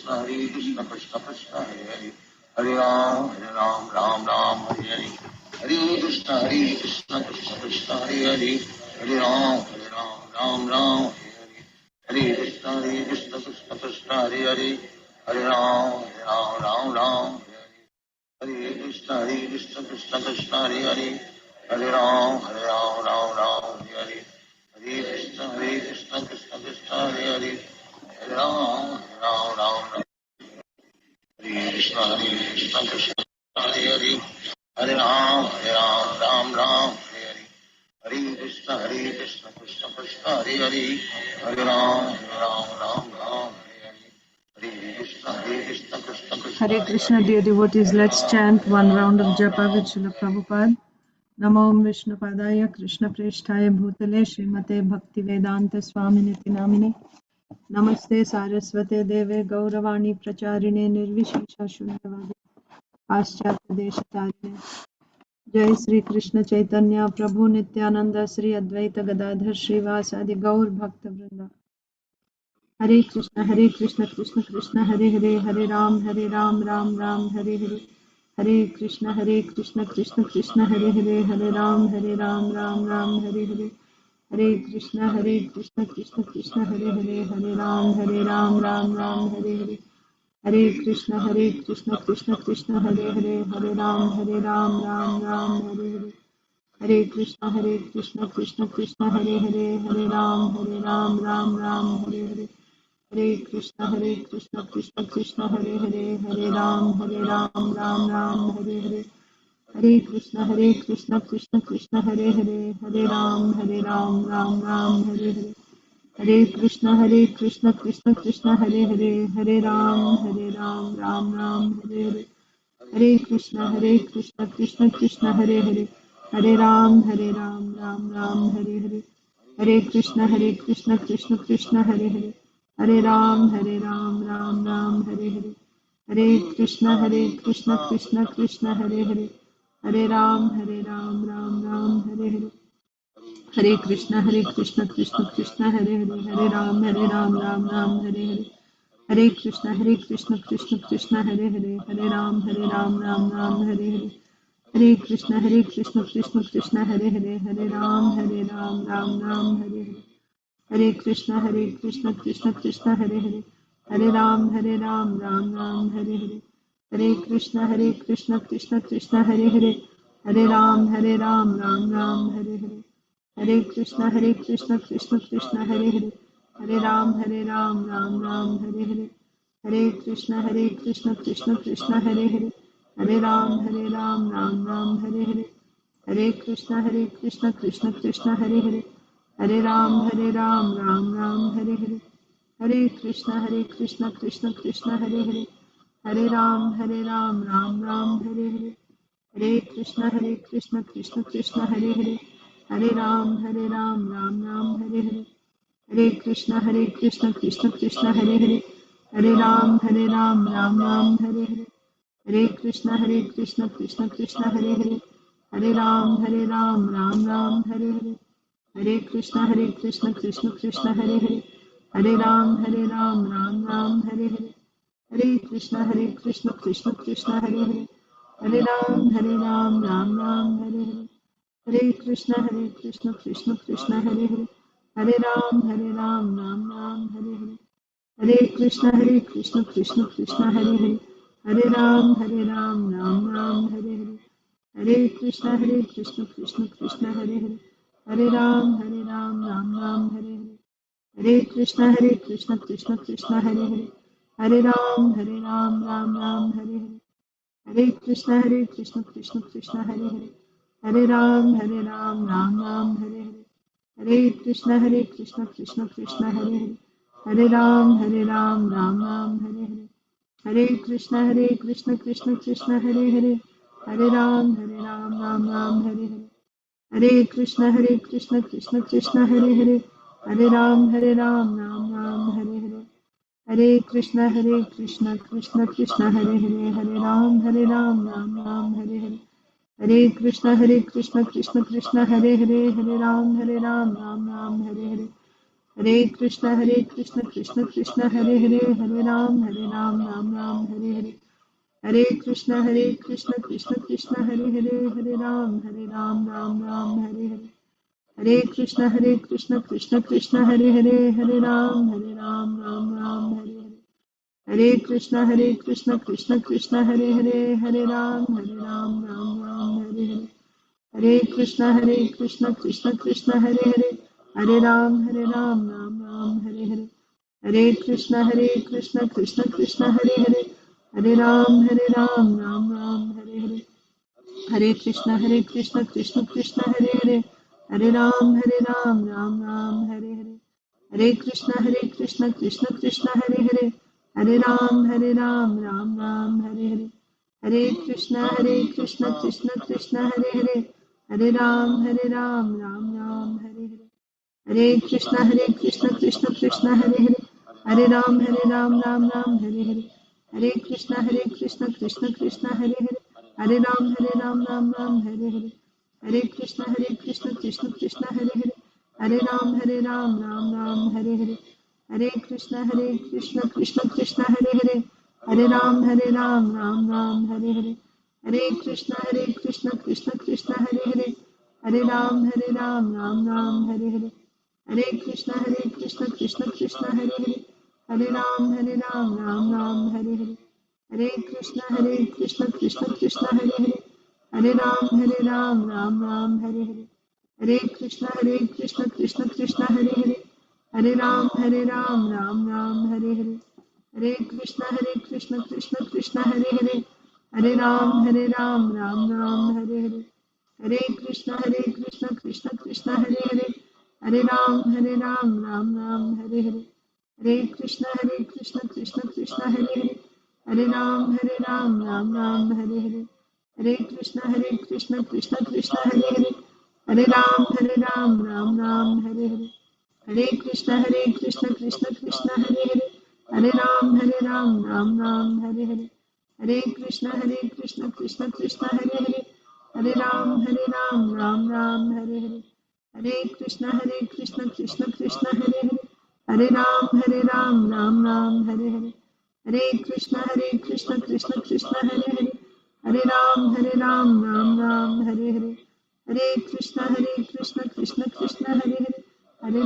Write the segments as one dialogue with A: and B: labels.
A: Krishna Krishna Krishna Hare Hare Hare Ram Ram Ram Hare Hare Hare Krishna Krishna Krishna Hare Hare Hare Ram Ram Ram Hare Hare Krishna Krishna Krishna Hare Hare Hare Ram Ram Ram Hare Krishna Krishna Krishna Hare Hare Hare Ram Ram Ram Hare Hare Krishna Krishna Krishna Hare Hare Hare Ram Ram Hare Krishna Krishna Hare Hare Hare Ram Ram Hare Hare Krishna Krishna Krishna Hare Hare Hare Ram Ram Hare Krishna Krishna Krishna
B: Hare Krishna, dear devotees, let's chant one round of japa with Srila Prabhupada. Namo Vishnu Padaya Krishna Presthaya Bhutale Srimate Bhakti Vedanta Swaminiti Namine Namaste Saraswate Deve Gauravani Pracharine Nirvishesha Shunyavadi Paschatya Deshatarine Jai Sri Krishna Chaitanya Prabhu Nityananda Sri Advaita Gadadhar Srivasadi Gaur Bhakta Vrinda Hare Krishna Krishna Krishna Hare Hare Hare Ram Ram Ram Hare Hare Hare Krishna Krishna Krishna Hare Hare Hare Ram Ram Ram Hare Hare Hare Krishna Krishna Krishna Hare Hare Hare Ram Ram Hare Hare Hare Krishna Krishna Krishna Hare Hare Hare Ram Ram Hare Hare Hare Krishna Krishna Krishna Hare Hare Hare Ram Ram Hare Hare Hare Krishna Krishna Krishna Hare Hare Hare Ram Ram Hare Hare Hare Krishna Krishna Krishna Hare Hare Hare Ram Ram Hare Hare Hare Krishna Krishna Krishna Hare Hare Hare Ram Ram Hare Hare Hare Krishna Krishna Krishna Hare Hare Hare Ram Ram Hare Hare Hare Krishna Krishna Krishna Hare Hare Hare Ram Ram Hare Hare Hare Krishna Krishna Krishna Hare Hare Hare Ram Ram Hare Hare Hare Krishna Krishna Krishna Hare Hare Hare Ram Ram Hare Hare Hare Krishna Krishna Krishna Hare Hare Hare Ram Ram Hare Hare Hare Krishna Krishna Krishna Hare Hare Hare Ram Ram Hare Hare Hare Krishna Krishna Krishna Hare Hare Hare Ram Ram Hare Hare Hare Krishna Krishna Krishna Hare Hare Hare Ram Ram Hare Hare Hare Krishna Krishna Krishna Hare Hare Hare Ram Ram Hare Hare Hare Krishna Krishna Krishna Hare Hare Hare Ram Ram Hare Hare Hare Krishna Krishna Krishna Hare Hare Hare Ram Ram Hare Hare Hare Krishna Krishna Krishna Hare Hare Hare Ram Ram Hare Hare Hare Krishna Krishna Krishna Hare Hare Hare Ram Ram Hare Hare Hare Krishna Krishna Krishna Hare Hare Hare Ram Ram Hare Hare Hare Krishna Krishna Krishna Hare Hare Hare Ram Ram Hare Hare Hare Krishna Krishna Krishna Hare Hare Hare Ram Ram Hare Hare Hare Krishna Krishna Krishna Hare Hare Hare Ram Ram Hare Hare Hare Krishna Krishna Krishna Hare Hare Hare Ram Ram Hare Hare Hare Krishna Krishna Krishna Hare Hare Hare Ram Ram Hare Hare Hare Krishna Krishna Krishna Hare Hare Hare Ram Ram Hare Hare Hare Krishna Krishna Krishna Hare Hare Hare Ram Ram Hare Hare Hare Krishna Krishna Krishna Hare Hare Hare Ram Ram Hare Hare Hare Krishna Krishna Krishna Hare Hare Hare Ram Ram Hare Hare Hare Krishna Krishna Krishna Hare Hare Hare Ram Hare Hare Hare Krishna Krishna Krishna Hare Hare Hare Ram Hare Hare Hare Krishna Krishna Krishna Hare Hare Hare Ram Hare Hare Hare Krishna Krishna Krishna Hare Hare Hare Ram Hare Hare Hare Krishna Krishna Krishna Hare Hare, Hare Ram Ram Ram Hare Hare. Hare Krishna Krishna Krishna Hare Hare, Hare Ram Ram Ram Hare Hare. Hare Krishna Krishna Krishna Hare Hare, Hare Ram Ram Ram Hare Hare. Hare Krishna Krishna Krishna Hare Hare, Hare Ram Ram Ram Hare Hare. Hare Krishna Krishna Hare Hare, Hare Ram Ram Hare Hare. Hare Krishna Krishna Krishna Hare Hare, Hare Ram Ram Hare Hare. Hare Krishna Krishna Krishna Hare Hare, Hare Ram Ram Hare Hare. Hare Krishna Krishna Krishna Hare Hare, Hare Ram Ram Hare Hare. Hare Krishna Krishna Krishna Hare Hare, Hare Ram Ram Hare Hare. Hare Krishna Krishna Krishna Hare Hare, Hare Ram Ram Hare Hare. Hare Krishna Krishna Krishna Hare Hare, Hare Ram Ram Hare Hare. Hare Krishna Krishna Krishna Hare Hare, Hare Ram Ram Hare Hare. Hare Krishna Krishna Krishna Hare Hare, Hare Ram Ram Hare Hare. Hare Krishna Krishna Krishna Hare Hare, Hare Ram Ram Hare Hare. Hare Krishna Krishna Krishna Hare Hare, Hare Ram Ram Hare Hare. Hare Krishna Krishna Krishna Hare Hare, Hare Ram Ram Hare Hare. Hare Krishna Krishna Krishna Hare Hare, Hare Ram Ram Hare Hare. Hare Krishna Krishna Krishna Hare Hare, Hare Ram Ram Hare Hare. Hare Krishna Krishna Krishna Hare Hare, Hare Ram Ram Hare Hare. Hare Krishna Krishna Krishna Hare Hare, Hare Ram Ram Hare Hare. Hare Krishna Krishna Krishna Hare Hare, Hare Ram Ram Hare Hare. Hare Krishna Krishna Krishna Hare Hare, Hare Ram Ram Hare Hare. Hare Krishna Krishna Krishna Hare Hare, Hare Ram Ram Hare Hare. Hare Krishna Krishna Krishna Hare Hare, Hare Ram Ram Hare Hare. Hare Krishna Krishna Krishna Hare Hare, Hare Ram Ram Hare Hare. Hare Krishna Krishna Krishna Hare Hare, Hare Ram Ram Hare Hare. Hare Krishna Krishna Krishna Hare Hare, Hare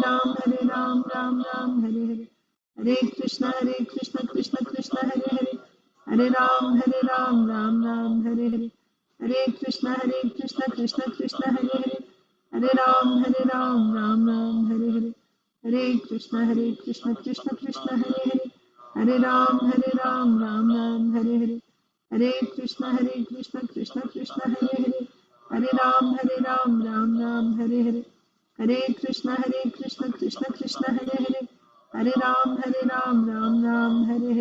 B: Ram Ram Hare Hare. Hare Krishna Krishna Krishna Hare Hare, Hare Ram Ram Hare Hare. Hare Krishna Krishna Krishna Hare Hare, Hare Ram Ram Hare Hare. Hare Krishna Krishna Krishna Hare Hare, Hare Ram Ram Hare Hare. Hare Krishna Krishna Krishna Hare Hare, Hare Ram Ram Hare Hare. Hare Krishna Krishna Krishna Hare Hare, Hare Ram Ram Hare Hare.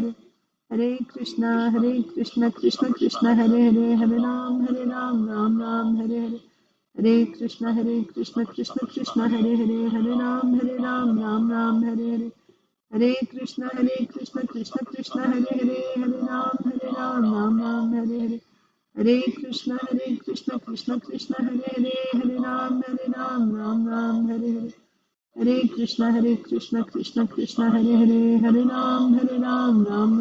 B: Hare Krishna Krishna Krishna Hare Hare, Hare Ram Ram Hare Hare. Hare Krishna Krishna Krishna Hare Hare, Hare Ram Ram Hare Hare. Hare Krishna Krishna Krishna Hare Hare, Hare Ram Ram Hare Hare. Hare Krishna Krishna Krishna Hare Hare, Hare Ram Ram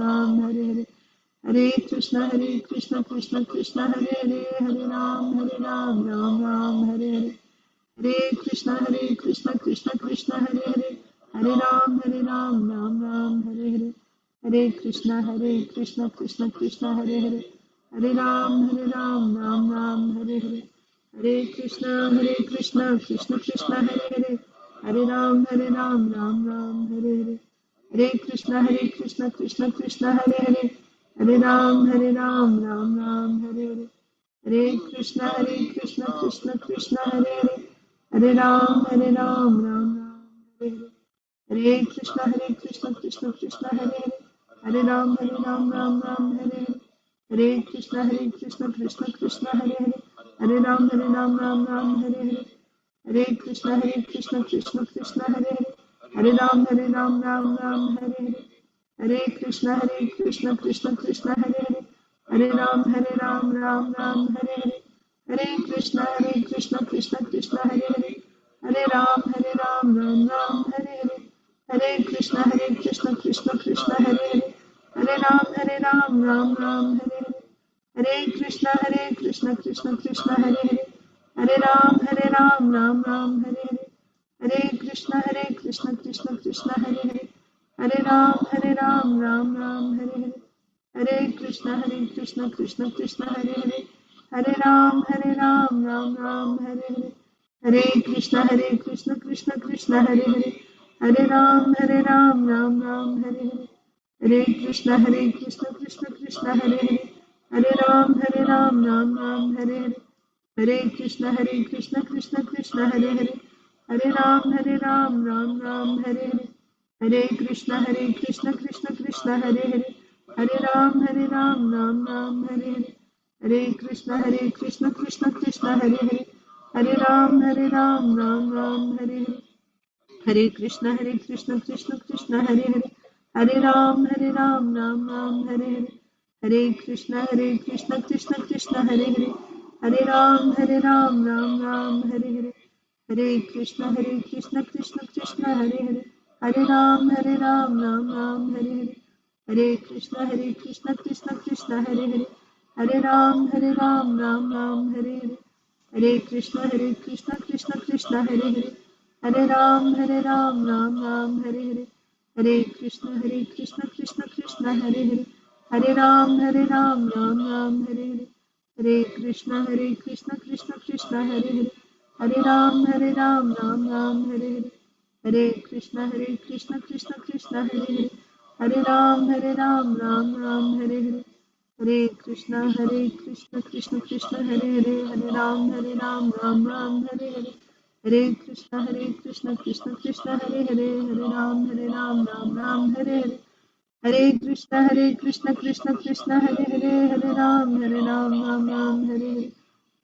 B: Hare Hare. Hare Krishna Krishna Krishna Hare Hare, Hare Ram Ram Hare Hare. Hare Krishna Krishna Krishna Hare Hare, Hare Ram Ram Hare Hare. Hare Krishna Krishna Krishna Hare Hare, Hare Ram Ram Hare Hare. Hare Krishna Krishna Krishna Hare Hare, Hare Ram Ram Hare Hare. Hare Krishna Krishna Krishna Hare Hare, Hare Ram Ram Hare Hare. Hare Krishna Krishna Krishna Hare Hare, Hare Ram Ram Ram Hare Hare. Hare Krishna Krishna Krishna Hare Hare, Hare Ram Ram Hare Hare. Hare Krishna Krishna Krishna Hare Hare, Hare Ram Ram Hare Hare. Hare Krishna Krishna Krishna Hare Hare, Hare Ram Ram Hare Hare. Hare Krishna Krishna Krishna Hare Hare, Hare Ram Ram Hare Hare. Hare Krishna Krishna Krishna Hare Hare, Hare Ram Ram Hare Hare. Hare Krishna Krishna Krishna Hare Hare, Hare Ram Ram Ram Hare Hare, Hare Krishna Krishna Krishna Hare Hare, Hare Ram Ram Ram Hare Hare, Hare Krishna Krishna Krishna Hare Hare, Hare Ram Ram Ram Hare Hare, Hare Krishna Krishna Krishna Hare Hare, Hare Ram Ram Ram Hare Hare, Hare Krishna Krishna Krishna Hare Hare, Hare Ram Ram Ram Hare Hare, Hare Krishna Krishna Krishna Hare Hare, Hare Ram Ram Ram Hare Hare, Hare Krishna Krishna Krishna Hare Hare, Hare Ram Ram Ram Hare Hare, Hare Krishna Krishna Krishna Hare Hare, Hare Ram Ram Ram Hare Hare, Hare Krishna Krishna Krishna Hare Hare, Hare Ram Ram Ram Hare Hare, Hare Krishna Krishna Krishna Hare Hare, Hare Ram Ram Ram Hare Hare, Hare Krishna Krishna Krishna Hare Hare, Hare Ram Ram Ram Hare Hare, Hare Krishna Krishna Krishna Hare Hare, Hare Ram Ram Ram Hare Hare, Hare Krishna Krishna Krishna Hare Hare, Hare Ram Ram Ram Hare Hare, Hare Krishna Krishna Krishna Hare Hare, Hare Ram Ram Ram Hare Hare, Hare Krishna Krishna Krishna Hare Hare, Hare Ram Ram Ram Hare Hare, Hare Krishna Krishna Krishna Hare Hare, Hare Ram Ram Ram Hare Hare, Hare Krishna Krishna Krishna Hare Hare, Hare Ram Ram Ram Hare Hare, Hare Krishna Krishna Krishna Hare Hare, Hare Ram Ram Ram Hare Hare, Hare Krishna Krishna Krishna Hare Hare, Hare Ram Ram Ram Hare Hare,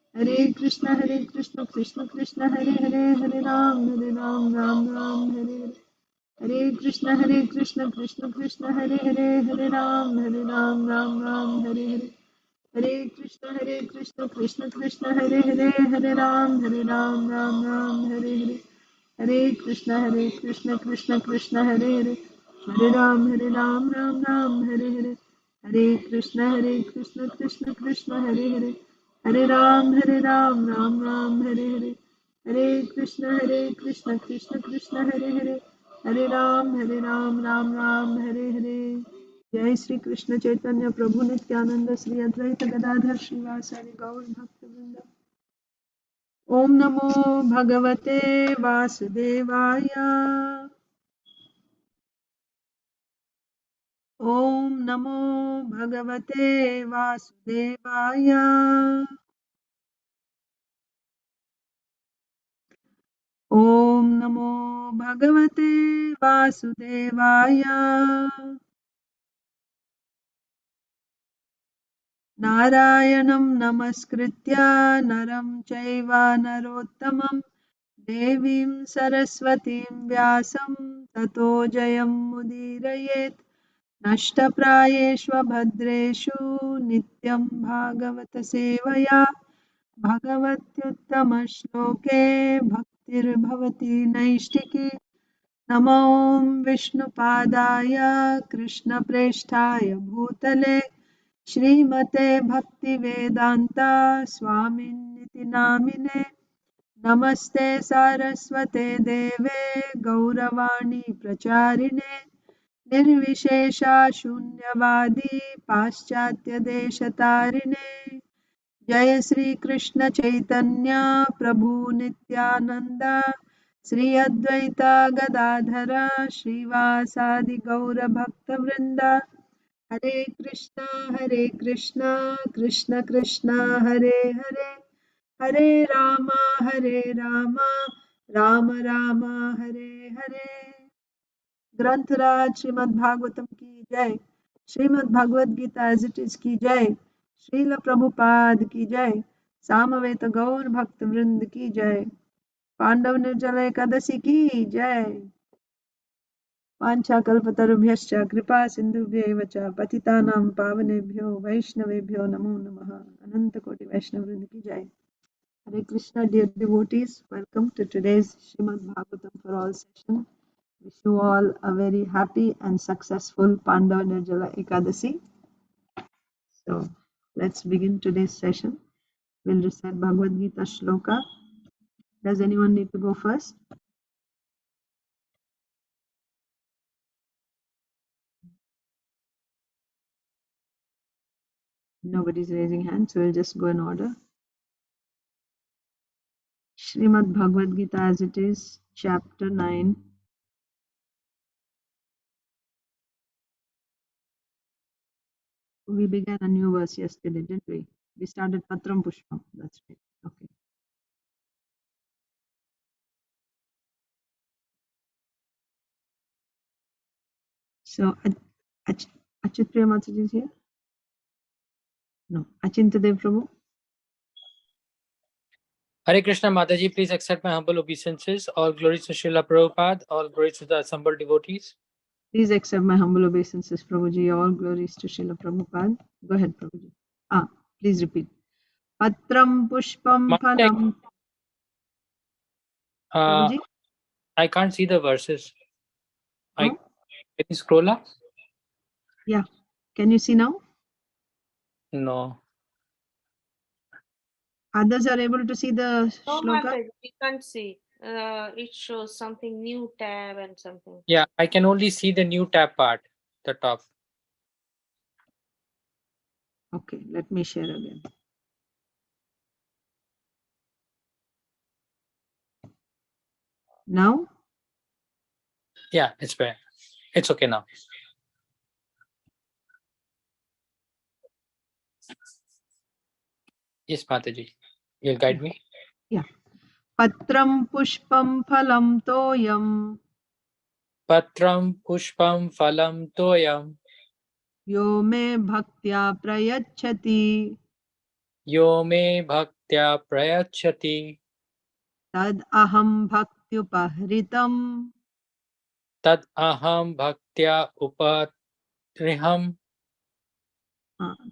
B: Hare Krishna Krishna Krishna Hare Hare, Hare Ram Ram Ram Hare Hare, Hare Krishna Krishna Krishna Hare Hare, Hare Ram Ram Ram Hare Hare, Hare Krishna Krishna Krishna Hare Hare, Hare Ram Ram Ram Hare Hare, Hare Krishna Krishna Krishna Hare Hare, Hare Ram Ram Ram Hare Hare, Hare Krishna Krishna Krishna Hare Hare, Hare Ram Ram Ram Hare Hare, Hare Krishna Krishna Krishna Hare Hare, Hare Ram Ram Ram Hare Hare, Hare Krishna Krishna Krishna Hare Hare, Hare Ram Ram Ram Hare Hare. जय श्री कृष्ण चैतन्य प्रभु नित्यानंद श्री अद्वैत गदाधर श्रीवासादि गौर भक्त वृंद। ओम नमो भगवते वासुदेवाय। ओम नमो भगवते वासुदेवाय। ओम नमो भगवते वासुदेवाय। नारायणं नमस्कृत्य नरं चैव नरोत्तमं देवीं सरस्वतीं व्यासं ततो जयमुदीरयेत्। नष्टप्रायेष्वभद्रेषु नित्यं भागवत सेवया भगवत्युत्तमश्लोके भक्तिर्भवति नैष्टिकी। नमो विष्णुपादाय कृष्णप्रेष्ठाय भूतले श्रीमते भक्तिवेदान्ता स्वामिन्निति नामिने। नमस्ते सारस्वते देवे गौरवाणी प्रचारिणे निर्विशेषा शून्यवादी पाश्चात्यदेशतारिणे। जय श्री कृष्ण चैतन्य प्रभु नित्यानंद श्री अद्वैता गदाधर श्रीवासादि गौर भक्त वृंद। हरे कृष्णा कृष्ण कृष्णा हरे हरे, हरे रामा राम राम हरे हरे। ग्रंथराज श्रीमद् भागवतम की जय, Shrimad Bhagavad Gita as it is की जय, श्रील प्रभुपाद की जय, सामवेद गौर भक्त वृंद की जय, पांडव निर्जल एकादशी की जय। वाञ्छाकल्पतरुभ्यश्च कृपा सिन्धुभ्यैव च पतितानां पावनेभ्यो वैष्णवेभ्यो नमो नमः। अनंत कोटि वैष्णव वृंद की जय। Hare Krishna, dear devotees, welcome to today's Srimad Bhagavatam for All session. Wish you all a very happy and successful Pandava Nirjala Ekadasi. So let's begin today's session. We'll recite Bhagavad Gita Sloka. Does anyone need to go first? Nobody's raising hands, so we'll just go in order. Srimad Bhagavad Gita as it is, chapter 9. We began a new verse yesterday, didn't we? We started Patram Pushpam. That's right. Okay. So, Achitpriya Mataji is here? No. Achintadev Prabhu?
C: Hare Krishna Mataji, please accept my humble obeisances. All glories to Srila Prabhupada, all glories to the assembled devotees.
B: Please accept my humble obeisances, Prabhuji. All glories to Srila Prabhupada. Go ahead, Prabhuji. Please repeat. Patram Pushpam Phalam. Prabhuji?
C: I can't see the verses.
B: No?
C: Can you scroll up?
B: Yeah. Can you see now?
C: No.
B: Others are able to see the
D: No,
B: shloka?
D: Mataji, we can't see. It shows something new tab and something.
C: Yeah, I can only see the new tab part, the top.
B: Okay, let me share again. Now?
C: Yeah, it's better. It's okay now. Yes, Mataji. You'll guide me?
B: Yeah. Patram Pushpam Phalam Toyam.
C: Patram Pushpam Phalam Toyam.
B: Yo me bhaktya prayachati.
C: Yo me bhaktya prayachati.
B: Tad aham bhaktyupahritam.
C: Tad aham bhaktya upatriham.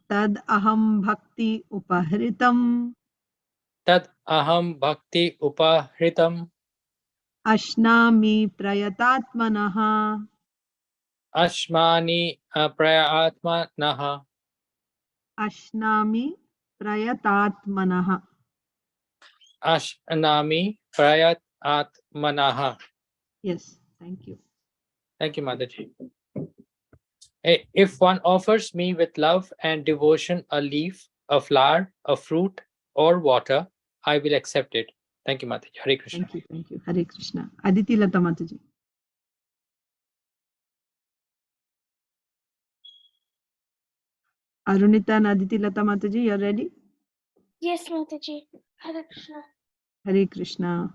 B: Tad aham bhakti upahritam.
C: Tad aham bhakti upahritam.
B: Ashnami prayatatmanaha.
C: Ashmani prayatmanaha.
B: Ashnami prayatatmanaha.
C: Ashnami prayatmanaha.
B: Yes, thank you.
C: Thank you, Mataji. If one offers me with love and devotion a leaf, a flower, a fruit, or water, I will accept it. Thank you, Mataji. Hare Krishna.
B: Thank you. Hare Krishna. Aditi Lata Mataji. Arunita and Aditi Lata Mataji, you're ready?
E: Yes, Mataji. Hare Krishna.
B: Hare Krishna.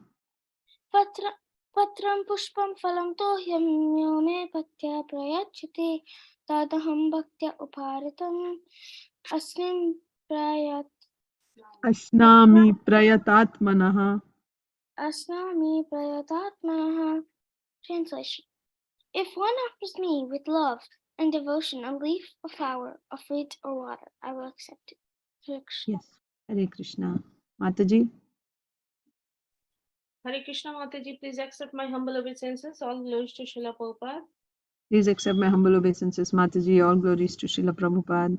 E: Patram pushpam phalam tohyam yo me bhaktya prayachati tadaham bhaktya uparitam
B: Ashnami prayatatmanaha.
E: asnami prayatatmanaha. Translation. If one offers me with love and devotion a leaf, a flower, a fruit, or water, I will accept it. Hare Krishna.
B: Yes. Hare Krishna. Mataji.
D: Hare Krishna Mataji, please accept my humble obeisances. All glories to Srila Prabhupada.
B: Please accept my humble obeisances, Mataji. All glories to Srila Prabhupada.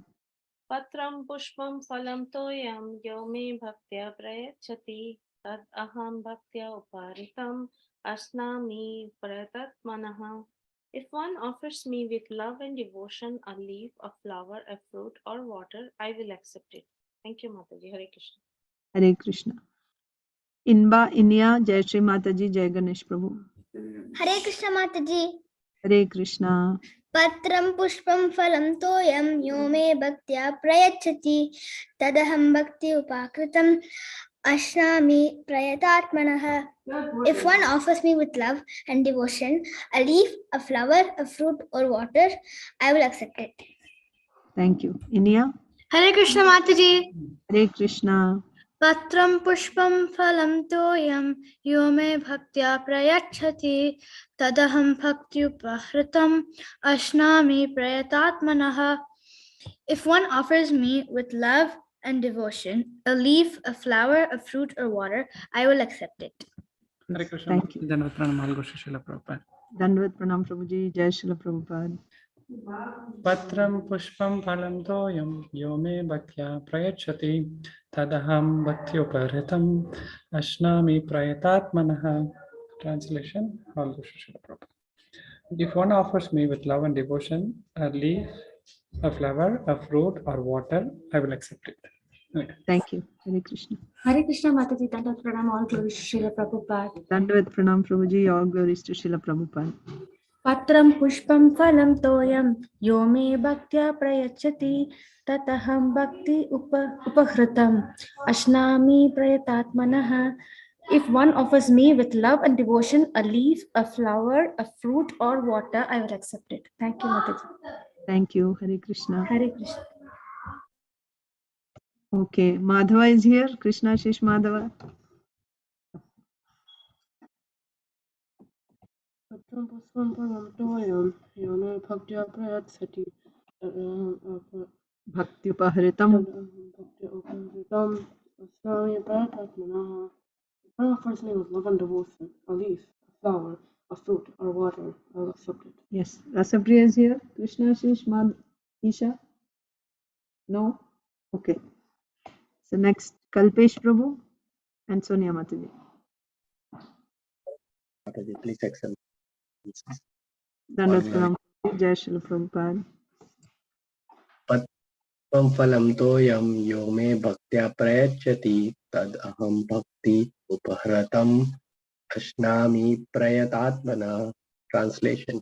D: Patram Pushpam Phalam Toyam Yo me bhaktya prayachati Tad aham bhaktya uparitam Asnami prayatatmanaha. If one offers me with love and devotion a leaf, a flower, a fruit, or water, I will accept it. Thank you, Mataji. Hare Krishna.
B: Hare Krishna. Inba Inya, Jai Shri Mataji, Jai Ganesh Prabhu.
E: Hare Krishna Mataji.
B: Hare Krishna.
E: Patram pushpam phalam toyam yo me bhaktya prayachati tadaham bhakti upakritam ashnami prayatatmanaha. If one offers me with love and devotion a leaf, a flower, a fruit, or water, I will accept it.
B: Thank you. Inya.
E: Hare Krishna Mataji.
B: Hare Krishna.
E: Patram pushpam phalam toyam yo me bhaktya prayachati tadaham bhakti upahritam ashnami prayatatmanaha. If one offers me with love and devotion a leaf, a flower, a fruit, or water, I will accept it.
B: Thank you. Dandavat Pranam Prabhuji. Jai Srila Prabhupada.
F: Patram pushpam phalam toyam yo me bhaktya prayachati tadaham bhakti uparitam ashnami prayatatmanaha. Translation: All those who Srila Prabhupada. If one offers me with love and devotion a leaf, a flower, a fruit, or water, I will accept it. Okay.
B: Thank you. Hare Krishna.
E: Hare Krishna Mataji, Dandavat Pranam, all glories to Srila Prabhupada.
B: Dandavat Pranam Prabhuji. All glories to Srila Prabhupada.
E: Patram pushpam phalam toyam yo me bhaktya prayachati tataham bhakti upahritam ashnami prayatatmanaha. If one offers me with love and devotion a leaf, a flower, a fruit or water, I will accept it. Thank you, Mataji.
B: Thank you. Hare Krishna.
E: Hare Krishna.
B: Okay, Madhava is here. Krishna Shish Madhava.
G: Patram pushpam phalam toyam yo me bhaktya prayachati
B: Bhakti Upahritam.
G: bhaktya uparitam asnami prayatatmanaha. One offers me with love and devotion a leaf, a flower, a fruit, or water, I will accept it.
B: Yes, Rasapriya is here. Krishna Shish Isha. No? Okay. So next, Kalpesh Prabhu and Sonia Mataji.
H: Mataji, please accept.
B: Dandavat Pranam. Jai Srila Prabhupada.
H: Patram phalam toyam yo me bhaktya prayachati tad aham bhakti upahratam ashnami prayatatmana. Translation: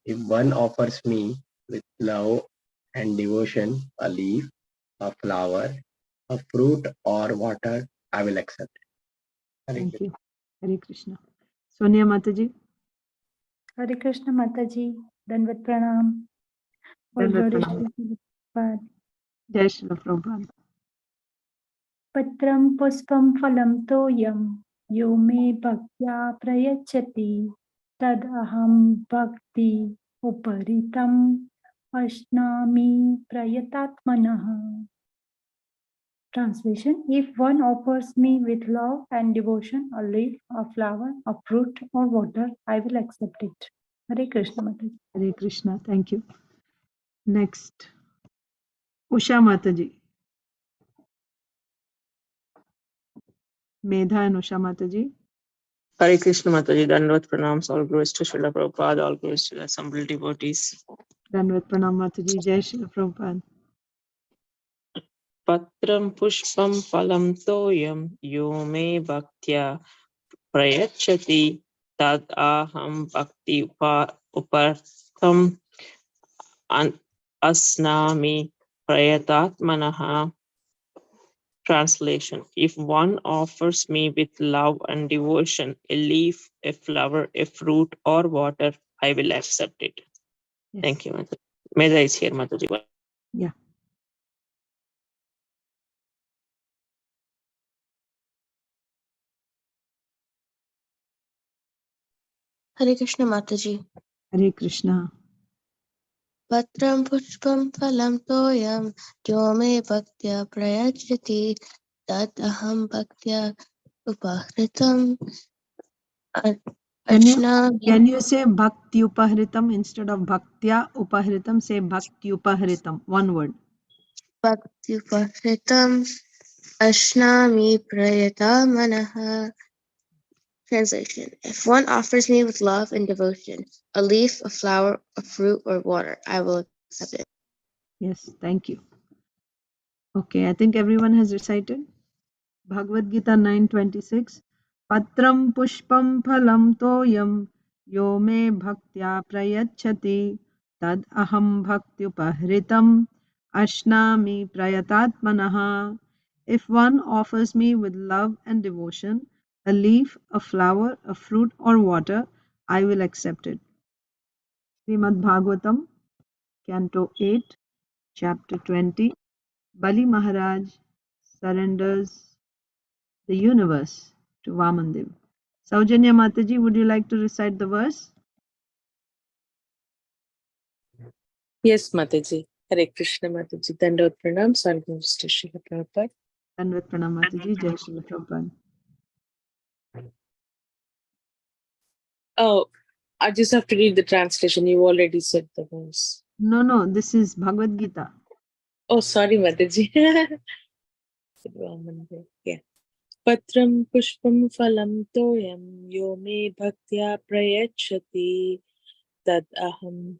H: If one offers me with love and devotion a leaf, a flower, a fruit, or water, I will accept it.
B: Thank you. Hare Krishna. Sonia Mataji.
I: Hare Krishna Mataji, Dandavat Pranam. All
B: Dandavat
I: glories
B: Pranam.
I: to Srila Prabhupada.
B: Jai Srila Prabhupada.
I: Patram puspam phalam toyam yo me bhaktya prayachati tad aham bhakti uparitam ashnami prayatatmanaha. Translation: If one offers me with love and devotion a leaf, a flower, a fruit or water, I will accept it. Hare Krishna Mataji.
B: Hare Krishna. Thank you. Next, Usha Mataji. Medha and Usha Mataji.
J: Hare Krishna Mataji, Dandavat Pranams, all glories to Srila Prabhupada, all glories to the assembled devotees.
B: Dandavat Pranam Mataji. Jai Srila Prabhupada.
J: Patram pushpam phalam toyam yo me bhaktya prayachati tad aham bhakti upartham asnami prayatatmanaha. Translation: If one offers me with love and devotion a leaf, a flower, a fruit or water, I will accept it.
B: Yes.
J: Thank you, Mataji. Medha is here, Mataji.
B: Yeah.
K: Hare Krishna Mataji.
B: Hare Krishna.
K: Patram pushpam phalam toyam yo me bhaktya prayachati tad aham bhaktya upahritam
B: Can you say Bhakti Upahritam instead of Bhaktya Upahritam? Say Bhakti Upahritam. One word.
K: bhakti upahritam ashnami prayatamanaha. Translation: If one offers me with love and devotion a leaf, a flower, a fruit, or water, I will accept it.
B: Yes, thank you. Okay, I think everyone has recited. Bhagavad Gita 9:26. Patram pushpam phalam toyam yo me bhaktya prayachati tad aham bhakti upahritam ashnami prayatatmanaha. If one offers me with love and devotion a leaf, a flower, a fruit or water, I will accept it. Srimad Bhagavatam, Canto 8, Chapter 20. Bali Maharaj surrenders the universe to Vamandev. Saujanya Mataji, would you like to recite the verse?
J: Yes, Mataji. Hare Krishna Mataji. Dandavat Pranams, all glories to Srila Prabhupada.
B: Dandavat Pranam Mataji, Jai Srila Prabhupada.
J: Oh, I just have to read the translation. You already said the verse.
B: No, this is Bhagavad Gita.
J: Oh, sorry, Mataji. Yeah. Patram pushpam phalam toyam yo me bhaktya prayachati tad aham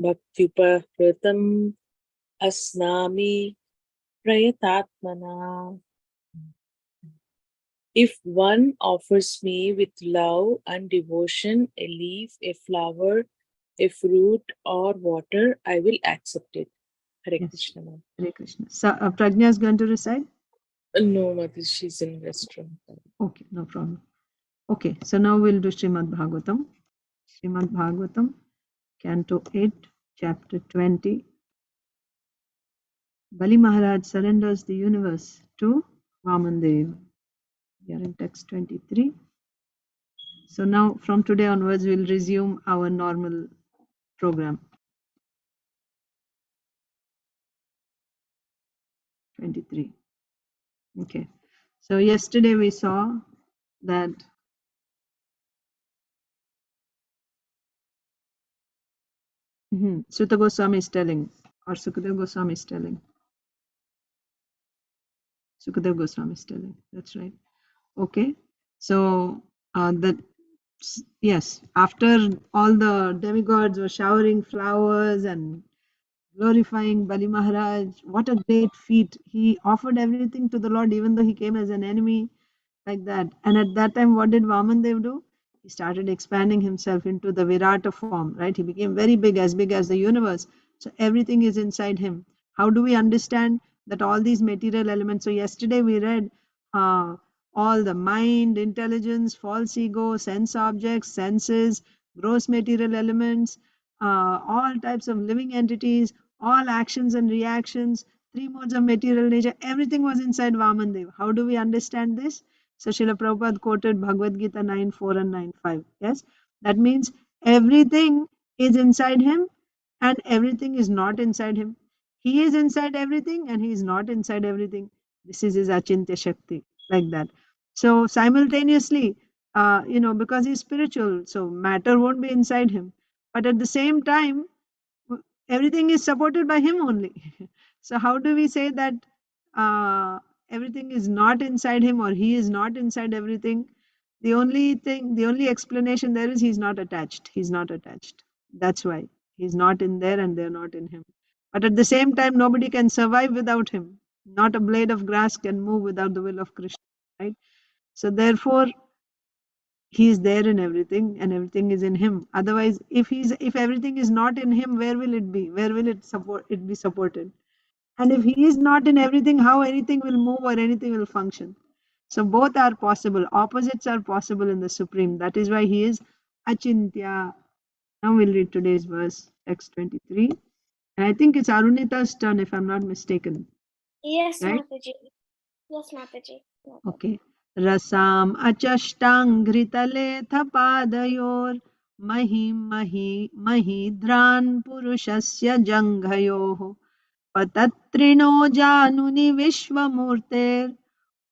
J: bhaktyupakratam asnami prayatatmana. If one offers me with love and devotion a leaf, a flower, a fruit, or water, I will accept it. Hare
B: Yes.
J: Krishna. Ma'am.
B: Hare Krishna. So, Prajna is going to recite?
J: No, Mother, she's in restaurant.
B: Okay, no problem. Okay, so now we'll do Srimad Bhagavatam. Srimad Bhagavatam, Canto 8, Chapter 20. Bali Maharaj surrenders the universe to Vamandev. We are in text 23. So now from today onwards, we'll resume our normal program. 23. Okay. So yesterday we saw that Sutta Goswami is telling, or Sukadev Goswami is telling. Sukadev Goswami is telling. That's right. Okay. So yes, after all the demigods were showering flowers and glorifying Bali Maharaj, what a great feat. He offered everything to the Lord, even though he came as an enemy, like that. And at that time, what did Vamandev do? He started expanding himself into the Virata form, right? He became very big as the universe. So everything is inside him. How do we understand that all these material elements? So yesterday we read all the mind, intelligence, false ego, sense objects, senses, gross material elements, all types of living entities, all actions and reactions, three modes of material nature, everything was inside Vamandev. How do we understand this? So Srila Prabhupada quoted Bhagavad Gita 9.4 and 9.5. Yes, that means everything is inside him and everything is not inside him. He is inside everything and he is not inside everything. This is his Achintya Shakti, like that. So simultaneously, because he's spiritual, so matter won't be inside him. But at the same time, everything is supported by him only. So how do we say that everything is not inside him or he is not inside everything? The only explanation there is he's not attached. He's not attached. That's why he's not in there and they're not in him. But at the same time, nobody can survive without him. Not a blade of grass can move without the will of Krishna, right? So therefore, he is there in everything and everything is in him. Otherwise, if everything is not in him, where will it be? Where will it be supported? And if he is not in everything, how anything will move or anything will function? So both are possible. Opposites are possible in the Supreme. That is why he is Achintya. Now we'll read today's verse, text 23. And I think it's Arunita's turn, if I'm not mistaken.
E: Yes,
B: Right?
E: Mataji. Yes, Mataji.
B: Okay. Rasam achashtangritale thapadayor mahidran purushasya janghayoh patatrino januni vishwamurter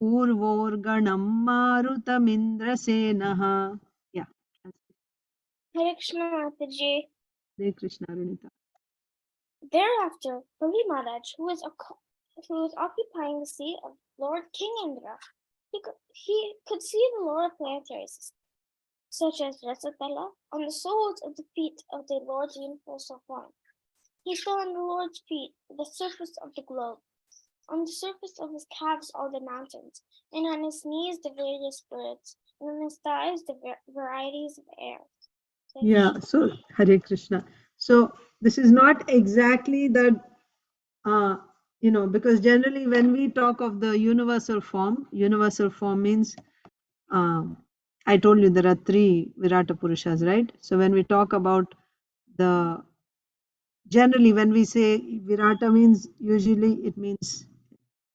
B: urvorganam marutamindрасенah. Yeah.
E: Hare Krishna, Mataji.
B: Hare Krishna, Arunita.
E: Thereafter, Bali Maharaj, who was occupying the seat of Lord King Indra, he could see the Lord planetaries, such as Rasatala, on the soles of the feet of the Lord's universal form. He saw on the Lord's feet the surface of the globe, on the surface of his calves all the mountains, and on his knees the various birds, and on his thighs the varieties of air.
B: Yeah, so Hare Krishna. So this is not exactly the because generally when we talk of the universal form means I told you there are three Virata Purushas, right? So when we talk about generally when we say Virata means, usually it means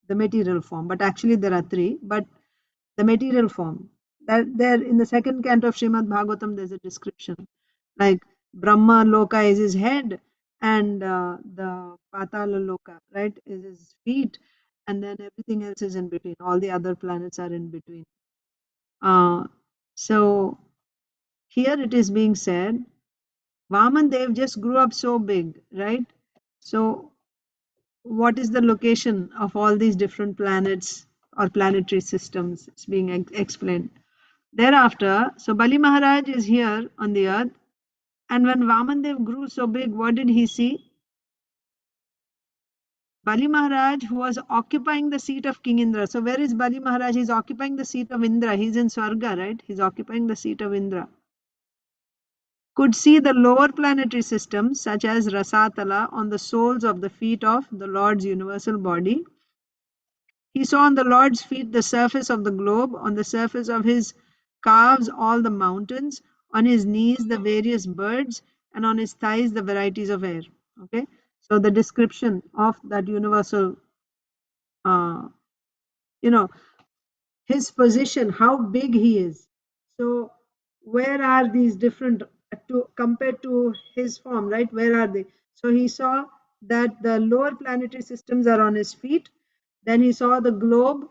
B: the material form, but actually there are three. But the material form, that there in the second canto of Srimad Bhagavatam, there's a description like Brahma Loka is his head, and the Patala Loka, right, is his feet, and then everything else is in between. All the other planets are in between. So here it is being said, Vaman Dev just grew up so big, right? So what is the location of all these different planets or planetary systems? It's being explained. Thereafter, so Bali Maharaj is here on the earth, and when Vamandev grew so big, what did he see? Bali Maharaj, who was occupying the seat of King Indra. So where is Bali Maharaj? He's occupying the seat of Indra. He's in Swarga, right? He's occupying the seat of Indra. Could see the lower planetary systems such as Rasatala on the soles of the feet of the Lord's universal body. He saw on the Lord's feet the surface of the globe, on the surface of his calves all the mountains, on his knees the various birds, and on his thighs the varieties of air. Okay, so the description of that universal, his position, how big he is. So where are these different compared to his form, right? Where are they? So he saw that the lower planetary systems are on his feet. Then he saw the globe.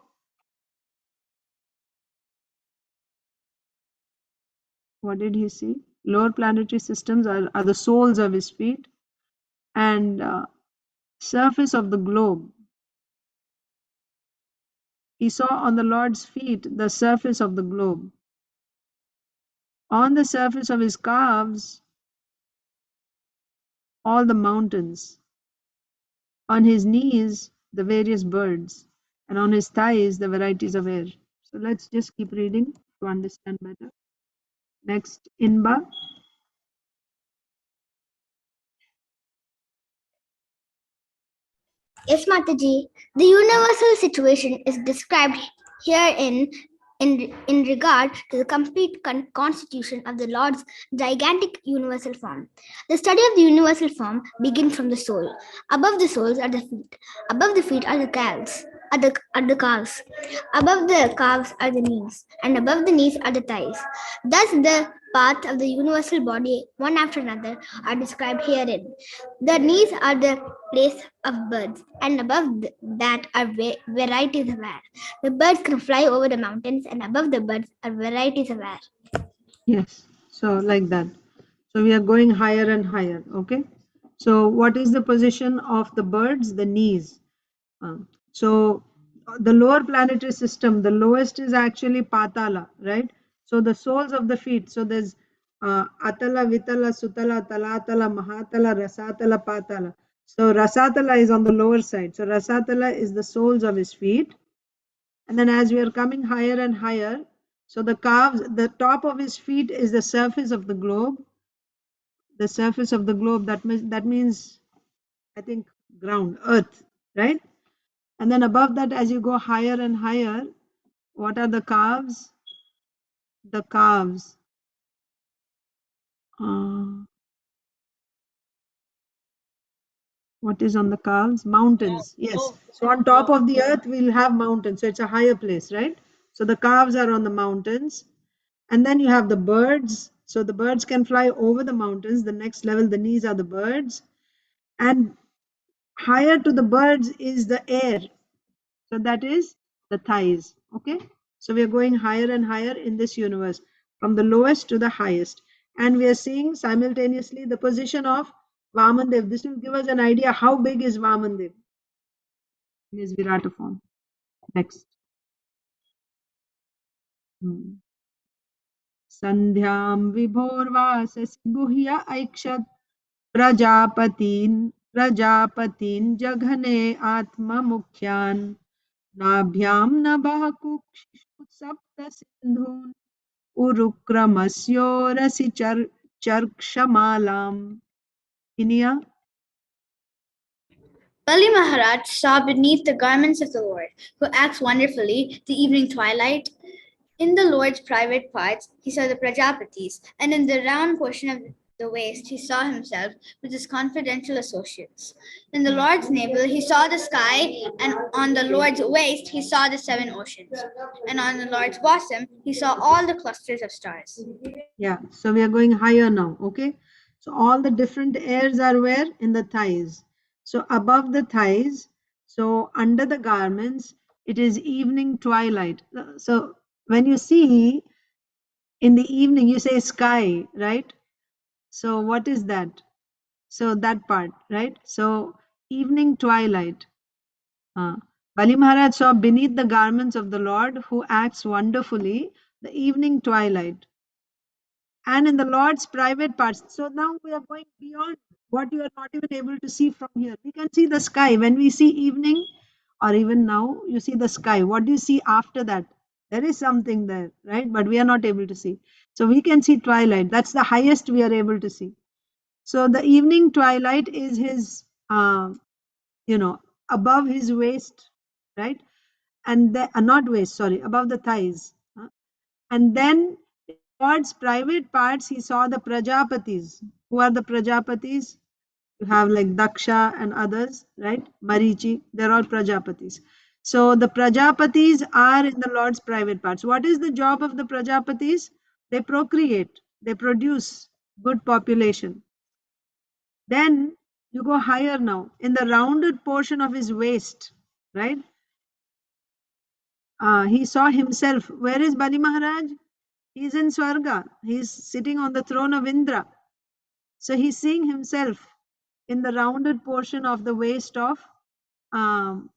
B: What did he see? Lower planetary systems are the soles of his feet, and surface of the globe. He saw on the Lord's feet the surface of the globe. On the surface of his calves, all the mountains. On his knees, the various birds, and on his thighs, the varieties of air. So let's just keep reading to understand better. Next, Inba.
E: Yes, Mataji. The universal situation is described herein in regard to the complete constitution of the Lord's gigantic universal form. The study of the universal form begins from the soul. Above the soles are the feet. Above the feet are the calves. Are the calves. Above the calves are the knees, and above the knees are the thighs. Thus, the parts of the universal body, one after another, are described herein. The knees are the place of birds, and above that are varieties of air. The birds can fly over the mountains, and above the birds are varieties of air.
B: Yes, so like that. So we are going higher and higher, okay? So what is the position of the birds? The knees. So the lower planetary system, the lowest is actually Patala, right? So the soles of the feet. So there's Atala, Vitala, Sutala, Talatala, Mahatala, Rasatala, Patala. So Rasatala is on the lower side. So Rasatala is the soles of his feet. And then as we are coming higher and higher, so the calves, the top of his feet is the surface of the globe. The surface of the globe, that means I think ground, earth, right? And then above that, as you go higher and higher, what are the calves? The calves. What is on the calves? Mountains. Yes. So on top of the earth, we'll have mountains. So it's a higher place, right? So the calves are on the mountains. And then you have the birds. So the birds can fly over the mountains. The next level, the knees are the birds. And higher to the birds is the air. So that is the thighs. Okay. So we are going higher and higher in this universe, from the lowest to the highest. And we are seeing simultaneously the position of Vamandev. This will give us an idea how big is Vamandev in his Virata form. Next. Sandhyam vibhorvasasi guhya aikshad prajapatin jaghane atma mukhyan nabhyam nabah kukshishu sapta sindhun urukramasyorasi charkshamalam. Inia.
E: Bali Maharaj saw beneath the garments of the Lord, who acts wonderfully, the evening twilight. In the Lord's private parts, he saw the Prajapatis, and in the round portion of the waist, he saw himself with his confidential associates. In the Lord's navel, he saw the sky, and on the Lord's waist, he saw the 7 oceans. And on the Lord's bosom, he saw all the clusters of stars.
B: Yeah, so we are going higher now, okay? So all the different airs are where? In the thighs. So above the thighs, so under the garments, it is evening twilight. So when you see In the evening, you say sky, right? So what is that? So that part, right? So evening twilight. Bali Maharaj saw beneath the garments of the Lord who acts wonderfully the evening twilight and in the Lord's private parts. So now we are going beyond what you are not even able to see from here. We can see the sky. When we see evening, or even now, you see the sky. What do you see after that? There is something there, right? But we are not able to see. So we can see twilight. That's the highest we are able to see. So the evening twilight is his, above his waist, right? And not waist, sorry, above the thighs. And then God's private parts, he saw the Prajapatis. Who are the Prajapatis? You have like Daksha and others, right? Marichi, they're all Prajapatis. So the Prajapatis are in the Lord's private parts. What is the job of the Prajapatis? They procreate, they produce good population. Then you go higher now. In the rounded portion of his waist, right? He saw himself. Where is Bali Maharaj? He's in Swarga. He's sitting on the throne of Indra. So he's seeing himself in the rounded portion of the waist of,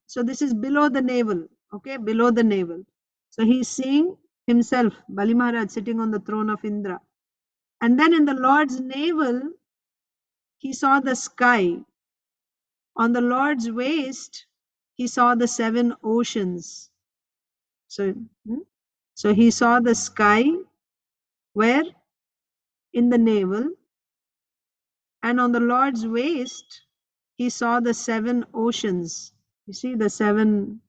B: so this is below the navel, okay, below the navel. So he's seeing himself, Bali Maharaj, sitting on the throne of Indra. And then in the Lord's navel, he saw the sky. On the Lord's waist, he saw the 7 oceans. So he saw the sky where? In the navel. And on the Lord's waist, he saw the 7 oceans. You see the 7.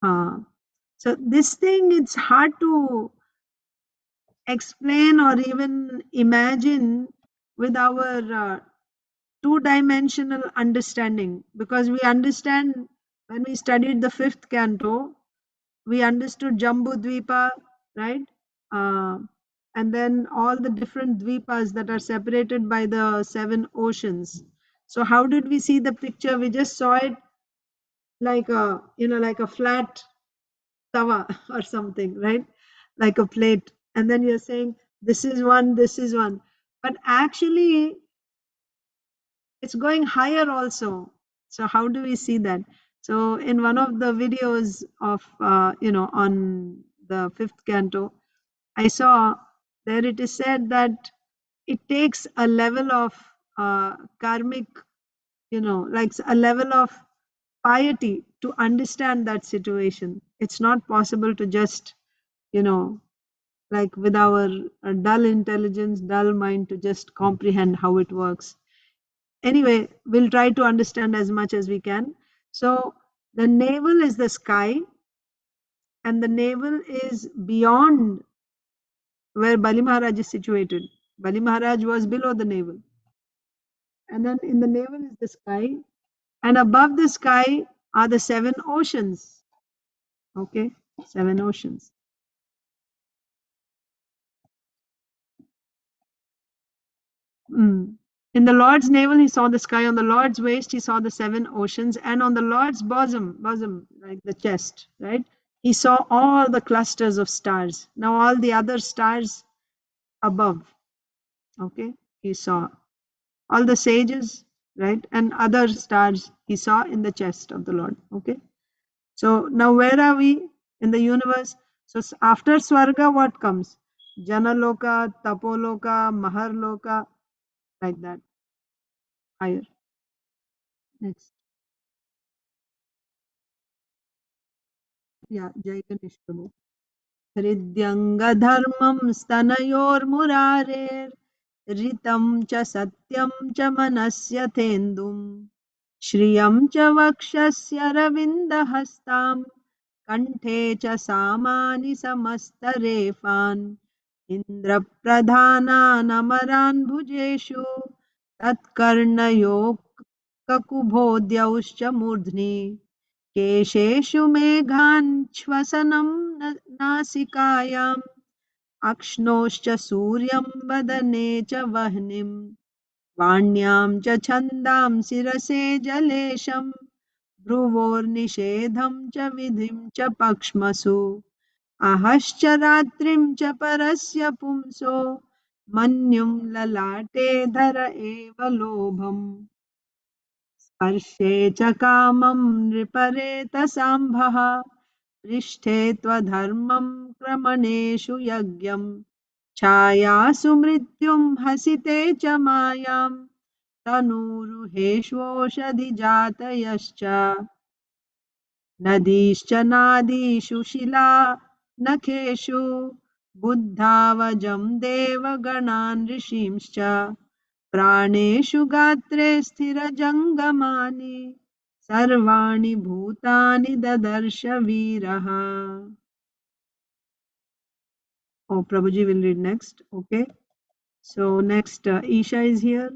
B: So this thing, it's hard to explain or even imagine with our two-dimensional understanding, because we understand when we studied the 5th canto, we understood Jambu Dvipa, right? And then all the different dvipas that are separated by the 7 oceans. So how did we see the picture? We just saw it like a flat tawa or something, right? Like a plate. And then you're saying, this is one, this is one. But actually, it's going higher also. So how do we see that? So in one of the videos of, on the 5th canto, I saw there it is said that it takes a level of karmic, like a level of piety to understand that situation. It's not possible to just, like with our dull intelligence, dull mind, to just comprehend how it works. Anyway, we'll try to understand as much as we can. So the navel is the sky, and the navel is beyond where Bali Maharaj is situated. Bali Maharaj was below the navel. And then in the navel is the sky, and above the sky are the 7 oceans. Okay, 7 oceans. In the Lord's navel, he saw the sky. On the Lord's waist, he saw the 7 oceans. And on the Lord's bosom, like the chest, right? He saw all the clusters of stars. Now all the other stars above, okay, he saw. All the sages, right? And other stars he saw in the chest of the Lord, okay? So now where are we in the universe? So after Swarga, what comes? Janaloka, Tapoloka, Maharloka, like that, higher. Next. Yeah, Jai Ganesh Prabhu. हृद्यङ्गधर्मं स्तनयोर्मुरारेर् ऋतं च सत्यं च मनस्य थेन्दुं श्रियं च वक्षस्य रविन्दहस्तां कण्ठे च सामानि समस्तरेफान् इन्द्रप्रधानानमरान् भुजेषु तत्कर्णयोः ककुभोद्यौश्च मूर्ध्नि केशेषु मेघान् श्वसनं नासिकायाम् अक्ष्णोश्च सूर्यं वदने च वह्निं वाण्यां च छन्दांसि रसे जलेशं भ्रुवोर्निषेधं च विधिं च पक्ष्मसु अहश्च रात्रिं च परस्य पुंसो मन्युं ललाटे धर एव लोभम् स्पर्शे च कामं नृपरेतसाम्भः पृष्ठे त्वधर्मं क्रमणेषु यज्ञम् छायासु मृत्युं हसिते च मायां तनूरुहेष्वोषधिजातयश्च नदीश्च नादीषु शिला नखेषु बुद्धावजं देवगणान् ऋषींश्च प्राणेषु गात्रे स्थिरजङ्गमानि सर्वाणि भूतानि ददर्श वीरः. Oh, Prabhuji will read next. Okay. So next, Isha is here.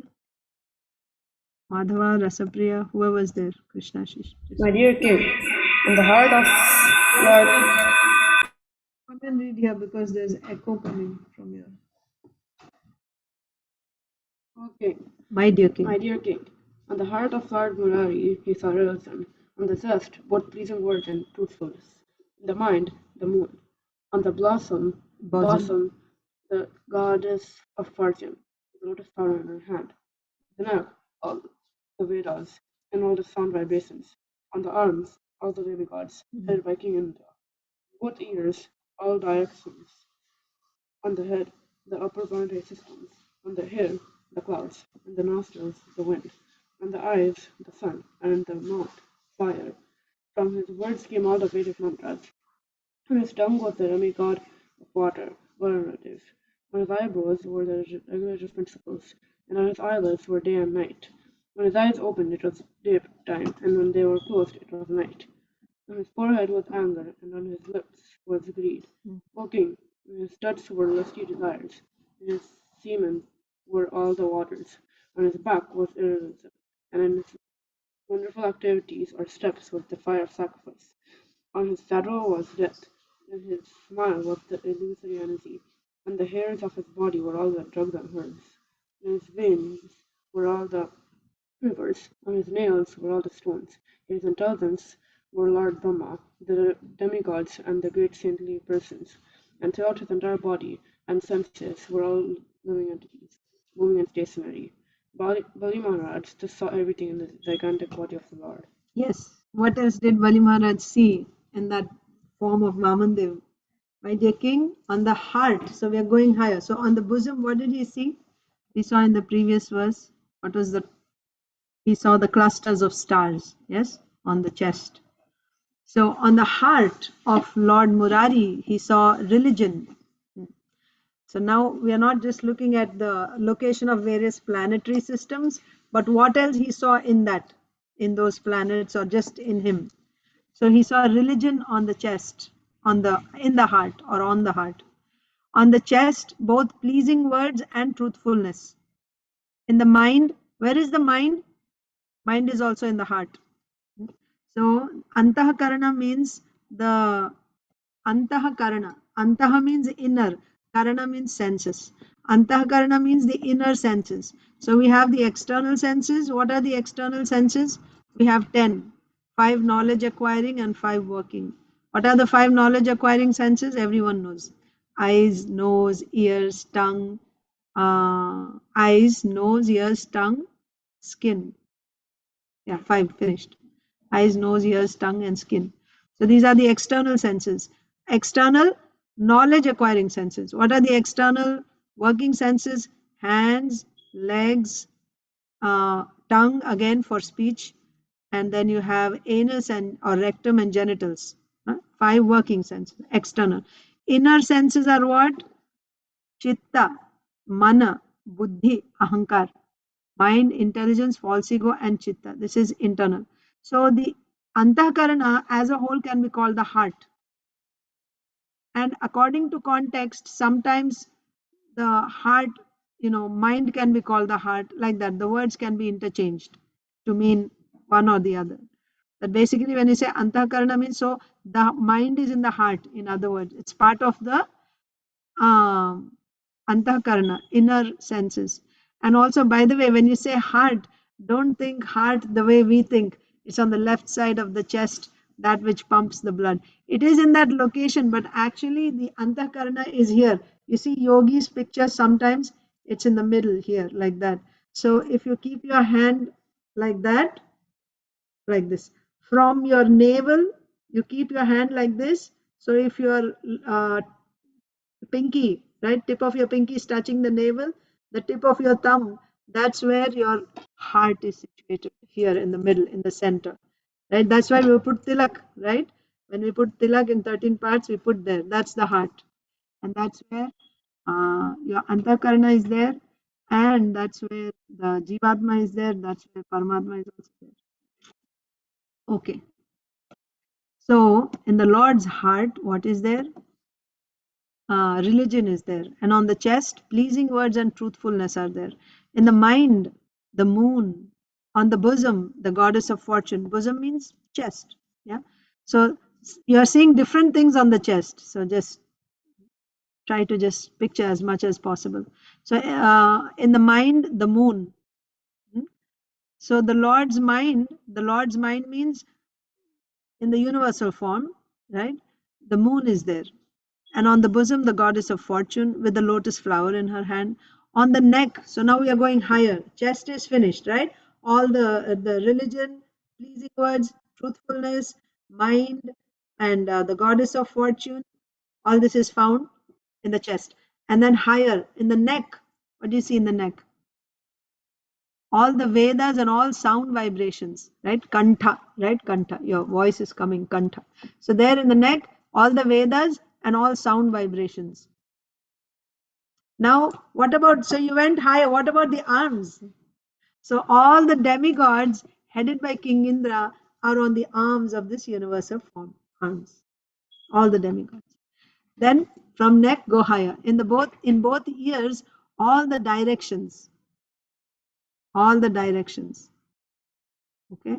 B: Madhava, Rasapriya, whoever is there. Krishna, Shish.
G: My dear king, in the heart of Lord,
B: Come and read here because there's echo coming from here.
G: okay,
B: My dear king.
G: my dear king, on the heart of Lord Murari he saw realism, on the zest both pleasing words and truthfulness. In the mind, the moon. On the blossom, the goddess of fortune, the lotus flower in her hand. The neck, all the Vedas and all the sound vibrations. On the arms, all the demigods, headed by King Indra. Both ears, all directions. On the head, the upper boundary systems. On the hair, the clouds. On the nostrils, the wind. On the eyes, the sun. And in the mouth, fire. From his words came all the Vedic mantras. On his tongue was the demigod of water, Varunadeva. On his eyebrows were the regulative principles, and on his eyelids were day and night. When his eyes opened, it was daytime, and when they were closed, it was night. On his forehead was anger, and on his lips was greed. O king, in his studs were lusty desires, in his semen were all the waters, on his back was irrealism, and in his wonderful activities or steps was the fire of sacrifice. On his saddle was death, and his smile was the illusory energy, and the hairs of his body were all the drugs and herbs. In his veins were all the rivers, on his nails were all the stones. His intelligence were Lord Brahma, the demigods, and the great saintly persons, and throughout his entire body and senses were all living entities, moving and stationary. Bali Maharaj just saw everything in the gigantic body of the Lord.
B: Yes. What else did Bali Maharaj see in that form of Vamandev? My dear king, on the heart. So we are going higher. So on the bosom, what did he see? We saw in the previous verse. What was the? He saw the clusters of stars. Yes, on the chest. So on the heart of Lord Murari, he saw religion. So now we are not just looking at the location of various planetary systems, but what else he saw in that, in those planets or just in him. So he saw religion on the chest, in the heart or on the heart. On the chest, both pleasing words and truthfulness. In the mind, where is the mind? Mind is also in the heart. So Antahakarana means the Antahakarana. Antaha means inner, Karana means senses. Antahakarana means the inner senses. So we have the external senses. What are the external senses? We have 10. 5 knowledge acquiring and 5 working. What are the 5 knowledge acquiring senses? Everyone knows. Eyes, nose, ears, tongue. Eyes, nose, ears, tongue, skin. Yeah, 5 finished. Eyes, nose, ears, tongue, and skin. So these are the external senses. External knowledge acquiring senses. What are the external working senses? Hands, legs, tongue again for speech, and then you have anus and or rectum and genitals. 5 working senses. External. Inner senses are what? Chitta, mana, buddhi, ahankar. Mind, intelligence, false ego, and chitta. This is internal. So the antakarana as a whole can be called the heart. And according to context, sometimes the heart, mind can be called the heart, like that. The words can be interchanged to mean one or the other. But basically, when you say antakarana means, so the mind is in the heart, in other words. It's part of the antakarana, inner senses. And also, by the way, when you say heart, don't think heart the way we think. It's on the left side of the chest that which pumps the blood. It is in that location, but actually the Antakarana is here. You see yogi's picture sometimes, it's in the middle here, like that. So if you keep your hand like that, like this, from your navel, you keep your hand like this. So if your pinky, right, tip of your pinky is touching the navel, the tip of your thumb, that's where your heart is situated, here in the middle, in the center, right? That's why we put tilak, right? When we put tilak in 13 parts, we put there, that's the heart. And that's where your antakarana is there, and that's where the jivatma is there, that's where paramatma is also there. Okay. So in the Lord's heart, what is there? Religion is there. And on the chest, pleasing words and truthfulness are there. In the mind, the moon. On the bosom, the goddess of fortune. Bosom means chest. Yeah. So you are seeing different things on the chest. So just try to just picture as much as possible. So in the mind, the moon. So the Lord's mind means in the universal form, right? The moon is there. And on the bosom, the goddess of fortune with the lotus flower in her hand. On the neck, so now we are going higher. Chest is finished, right? All the religion, pleasing words, truthfulness, mind, and the goddess of fortune, all this is found in the chest. And then higher, in the neck, what do you see in the neck? All the Vedas and all sound vibrations, right? Kantha, right? Kantha, your voice is coming, Kantha. So there in the neck, all the Vedas and all sound vibrations. Now, what about, so you went higher, what about the arms? So all the demigods headed by King Indra are on the arms of this universal form, arms, all the demigods. Then from neck go higher. In both ears, all the directions. Okay.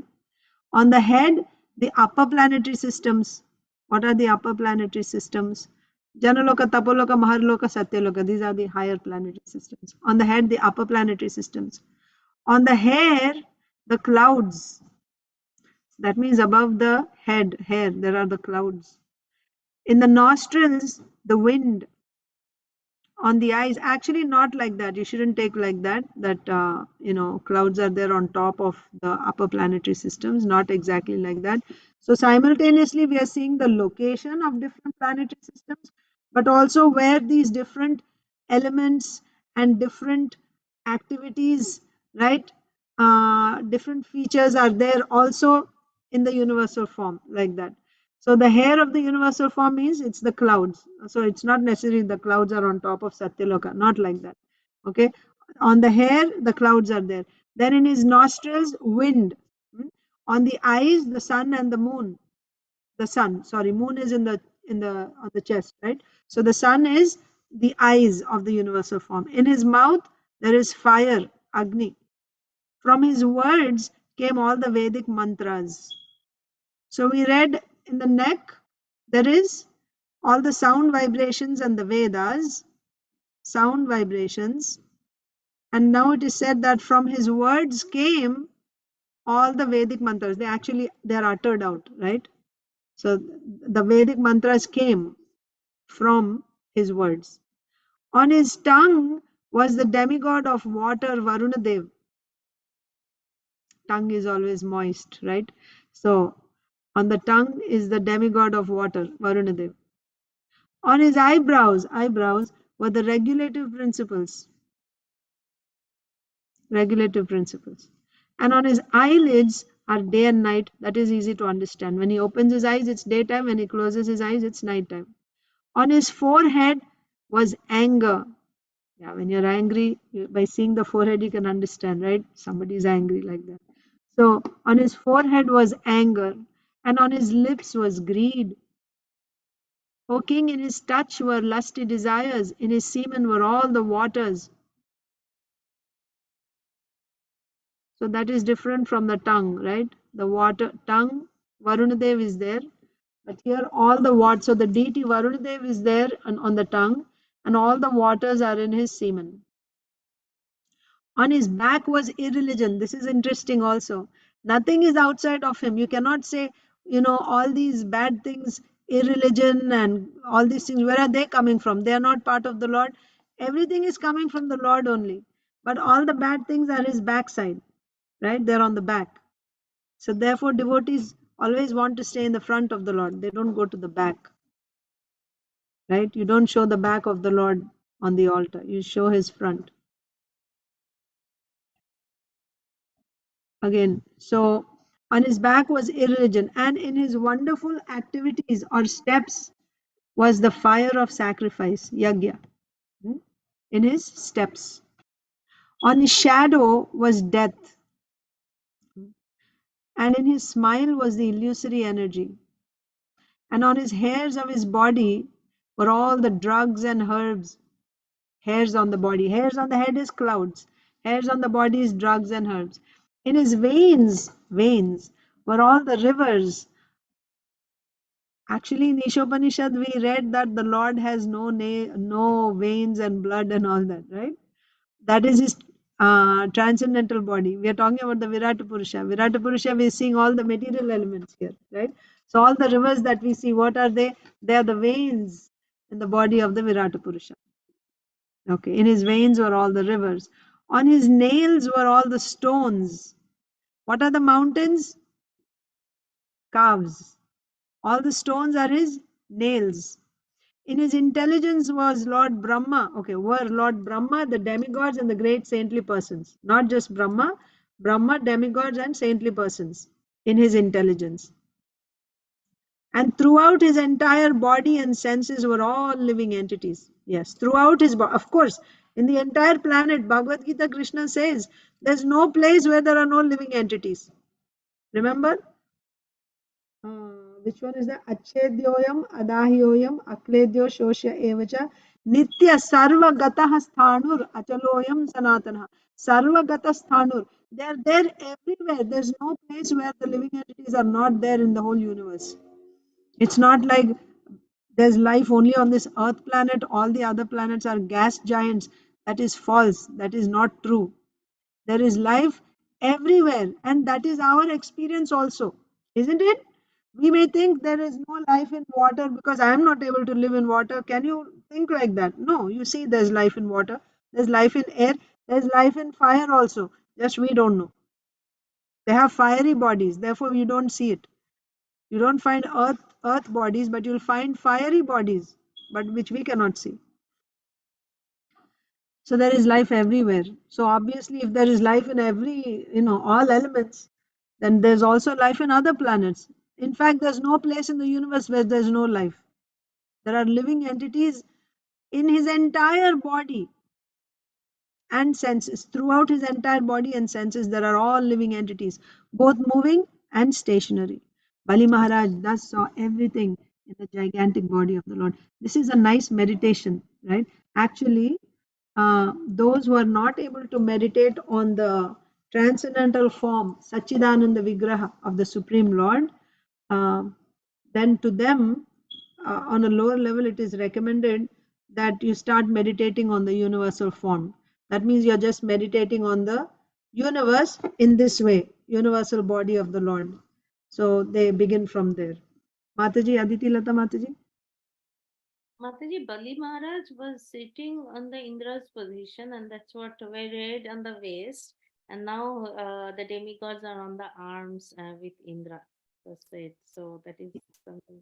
B: On the head, the upper planetary systems. What are the upper planetary systems? Janaloka, Tapoloka, Maharloka, Satyaloka. These are the higher planetary systems. On the head, the upper planetary systems. On the hair, the clouds. That means above the hair, there are the clouds. In the nostrils, the wind. On the eyes, actually not like that, you shouldn't take like that clouds are there on top of the upper planetary systems, not exactly like that. So simultaneously we are seeing the location of different planetary systems, but also where these different elements and different activities, right, different features are there also in the universal form, like that. So the hair of the universal form means it's the clouds. So it's not necessarily the clouds are on top of Satyaloka, not like that. Okay. On the hair, the clouds are there. Then in his nostrils, wind. On the eyes, the sun and the moon. The sun, sorry, moon is on the chest, right? So the sun is the eyes of the universal form. In his mouth, there is fire, Agni. From his words came all the Vedic mantras. So we read in the neck, there is all the sound vibrations and the Vedas, sound vibrations. And now it is said that from his words came all the Vedic mantras. They are uttered out, right? So the Vedic mantras came from his words. On his tongue was the demigod of water, Varunadev. Tongue is always moist, right? So on the tongue is the demigod of water, Varunadev. On his eyebrows were the regulative principles. And on his eyelids are day and night. That is easy to understand. When he opens his eyes, it's daytime. When he closes his eyes, it's nighttime. On his forehead was anger. Yeah, when you're angry, by seeing the forehead, you can understand, right? Somebody is angry like that. So on his forehead was anger, and on his lips was greed. O king, in his touch were lusty desires, in his semen were all the waters. So that is different from the tongue, right? The water tongue, Varunadev is there, but here all the waters. So the deity Varunadev is there on the tongue, and all the waters are in his semen. On his back was irreligion. This is interesting also. Nothing is outside of him. You cannot say, all these bad things, irreligion and all these things, where are they coming from? They are not part of the Lord. Everything is coming from the Lord only. But all the bad things are his backside, right? They're on the back. So therefore, devotees always want to stay in the front of the Lord. They don't go to the back, right? You don't show the back of the Lord on the altar. You show his front. Again, so on his back was irreligion, and in his wonderful activities or steps was the fire of sacrifice, yagya, in his steps. On his shadow was death, and in his smile was the illusory energy. And on his hairs of his body were all the drugs and herbs. Hairs on the body. Hairs on the head is clouds. Hairs on the body is drugs and herbs. In his veins were all the rivers. Actually, in Ishopanishad, we read that the Lord has no veins and blood and all that, right? That is his transcendental body. We are talking about the Virata Purusha. Virata Purusha, we are seeing all the material elements here, right? So all the rivers that we see, what are they? They are the veins in the body of the Virata Purusha. Okay, in his veins were all the rivers. On his nails were all the stones. What are the mountains? Calves. All the stones are his nails. In his intelligence was Lord Brahma. Okay, were Lord Brahma, the demigods, and the great saintly persons. Not just Brahma, demigods, and saintly persons in his intelligence. And throughout his entire body and senses were all living entities. Yes, throughout his body. Of course, in the entire planet, Bhagavad Gita, Krishna says, there's no place where there are no living entities. Remember? Which one is that? Achedyoyam, adahyoyam, akledyo, shosya evacha, nitya sarva gatah sthanur, achaloyam sanatana. Sarva gatah sthanur. They are there everywhere. There's no place where the living entities are not there in the whole universe. It's not like there's life only on this earth planet, all the other planets are gas giants. That is false. That is not true. There is life everywhere, and that is our experience also, isn't it? We may think there is no life in water because I am not able to live in water. Can you think like that? No, you see, there's life in water, there's life in air, there's life in fire also. Just we don't know. They have fiery bodies, therefore you don't see it. You don't find earth bodies, but you'll find fiery bodies, but which we cannot see. So there is life everywhere. So obviously, if there is life in every, all elements, then there's also life in other planets. In fact, there's no place in the universe where there's no life. There are living entities in his entire body and senses. Throughout his entire body and senses, there are all living entities, both moving and stationary. Bali Maharaj thus saw everything in the gigantic body of the Lord. This is a nice meditation, right? Actually, those who are not able to meditate on the transcendental form, Sachidananda Vigraha of the Supreme Lord, then to them, on a lower level, it is recommended that you start meditating on the universal form. That means you're just meditating on the universe in this way, universal body of the Lord. So they begin from there. Mataji, Aditi Lata Mataji.
D: Mataji, Bali Maharaj was sitting on the Indra's position, and that's what we read on the waist. And now the demigods are on the arms with Indra. So that is something.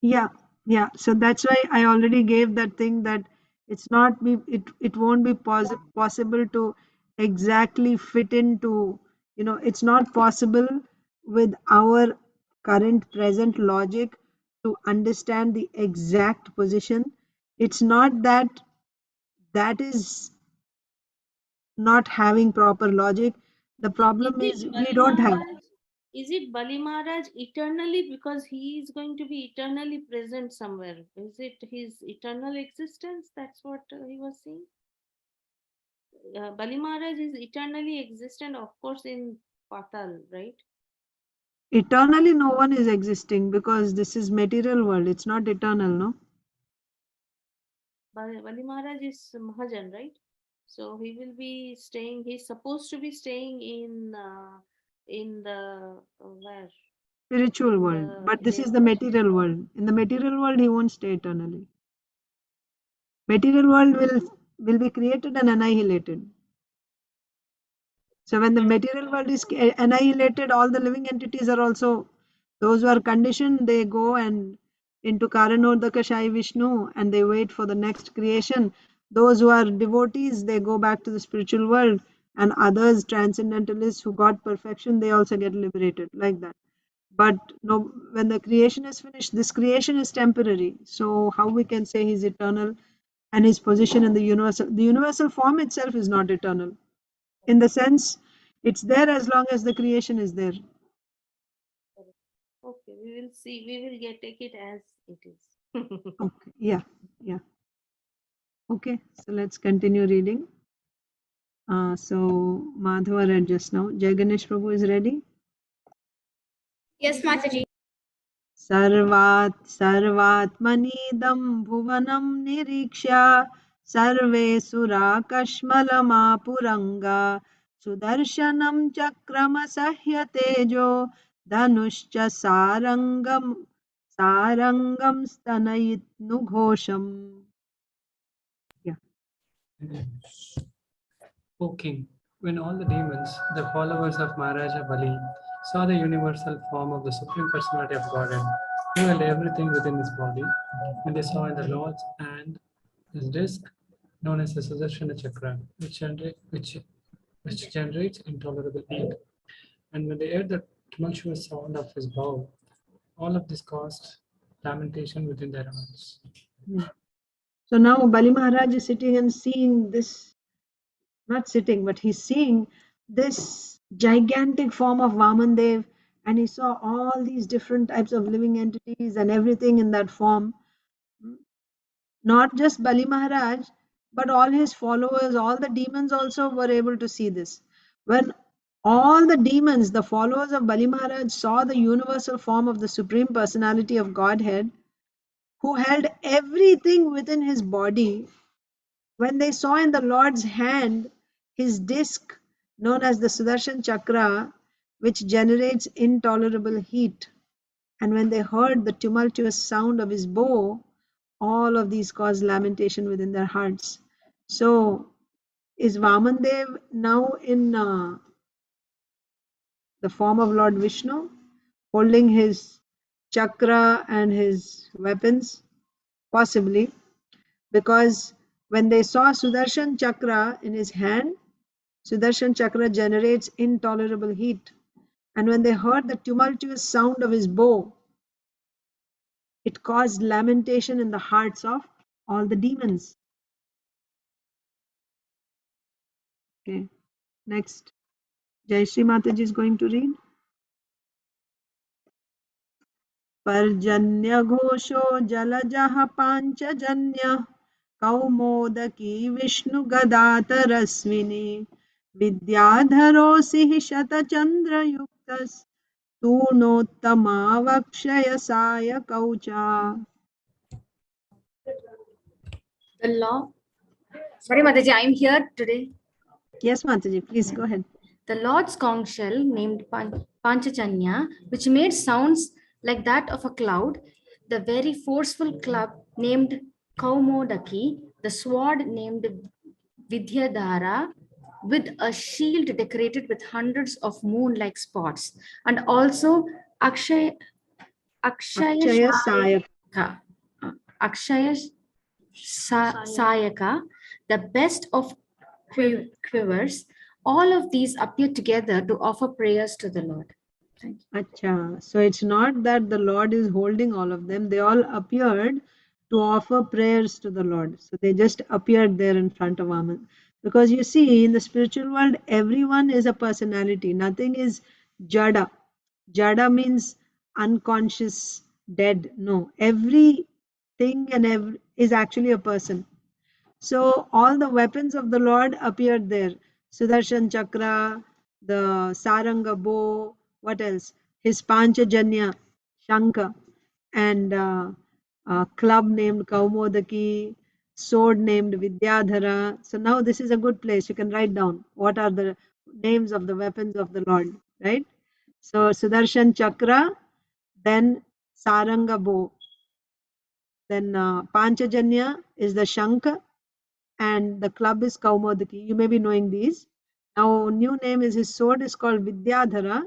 B: Yeah. So that's why I already gave that thing that it won't be possible to exactly fit into, it's not possible with our current present logic to understand the exact position. It's not that is not having proper logic. The problem is we don't have.
D: Is it Bali Maharaj eternally, because he is going to be eternally present somewhere? Is it his eternal existence? That's what he was saying. Bali Maharaj is eternally existent, of course, in Patal, right?
B: Eternally, no one is existing because this is material world. It's not eternal, no?
D: Bali Maharaj is Mahajan, right? So he will be staying. He's supposed to be staying in the where?
B: spiritual world. But this is the material world. In the material world, he won't stay eternally. Material world will be created and annihilated. So when the material world is annihilated, all the living entities are also, those who are conditioned, they go and into Karanodaka Shai Vishnu and they wait for the next creation. Those who are devotees, they go back to the spiritual world, and others, transcendentalists who got perfection, they also get liberated like that. But no, when the creation is finished, this creation is temporary. So how we can say he's eternal and his position in the universal form itself is not eternal. In the sense, it's there as long as the creation is there.
D: Okay, we will see. We will take it as it is.
B: Okay, yeah. Okay, so let's continue reading. So Madhava read just now. Jai Ganesh Prabhu is ready.
E: Yes, Mataji.
B: सर्वात्मनीदं भुवनं निरीक्ष्य सर्वे सुरा कश्मलमापुरङ्गा सुदर्शनं चक्रमसह्य तेजो धनुश्च सारङ्गं स्तनयित्नुघोषम्. Yeah.
F: O king, when all the demons, the followers of Maharaja Bali, saw the universal form of the Supreme Personality of Godhead, who held everything within his body, when they saw in the Lord's hand his disc, known as the Sudarshana Chakra, which generates intolerable heat, and when they heard the tumultuous sound of his bow, all of this caused lamentation within their hearts.
B: So now Bali Maharaj is sitting and seeing this, not sitting, but he's seeing this gigantic form of Vamandev, and he saw all these different types of living entities and everything in that form. Not just Bali Maharaj, but all his followers, all the demons also were able to see this. When all the demons, the followers of Bali Maharaj, saw the universal form of the Supreme Personality of Godhead, who held everything within his body, when they saw in the Lord's hand his disc known as the Sudarshan Chakra, which generates intolerable heat, and when they heard the tumultuous sound of his bow, all of these caused lamentation within their hearts. So, is Vamandev now in the form of Lord Vishnu, holding his chakra and his weapons? Possibly, because when they saw Sudarshan Chakra in his hand, Sudarshan Chakra generates intolerable heat. And when they heard the tumultuous sound of his bow, it caused lamentation in the hearts of all the demons. Okay, next. Jai Shri Mataji is going to read. Parjanya Ghosho Jalajah Panchajanya Kaumodaki Vishnu Gadata Rasvini Vidyadharosi Shatachandra Yuktas Tunottama Vakshaya Saya Kaucha.
L: The law. Sorry, Mataji, I am here today.
B: Yes, Mataji, please go ahead.
L: The Lord's conch shell named Panchajanya, which made sounds like that of a cloud, the very forceful club named Kaumodaki, the sword named Vidyadhara, with a shield decorated with hundreds of moon-like spots, and also Akshaya Sayaka, Sayaka, the best of quivers. All of these appear together to offer prayers to the Lord. Thank you.
B: Acha. So it's not that the Lord is holding all of them. They all appeared to offer prayers to the Lord. So they just appeared there in front of Aman. Because you see, in the spiritual world, everyone is a personality. Nothing is jada. Jada means unconscious, dead. No. Everything and is actually a person. So all the weapons of the Lord appeared there. Sudarshan Chakra, the Saranga bow, what else? His Panchajanya, Shanka, and a club named Kaumodaki, sword named Vidyadhara. So now this is a good place. You can write down what are the names of the weapons of the Lord, right? So Sudarshan Chakra, then Saranga bow. Then Panchajanya is the Shankha, and the club is Kaumodaki. You may be knowing these. Now, new name is his sword is called Vidyadhara.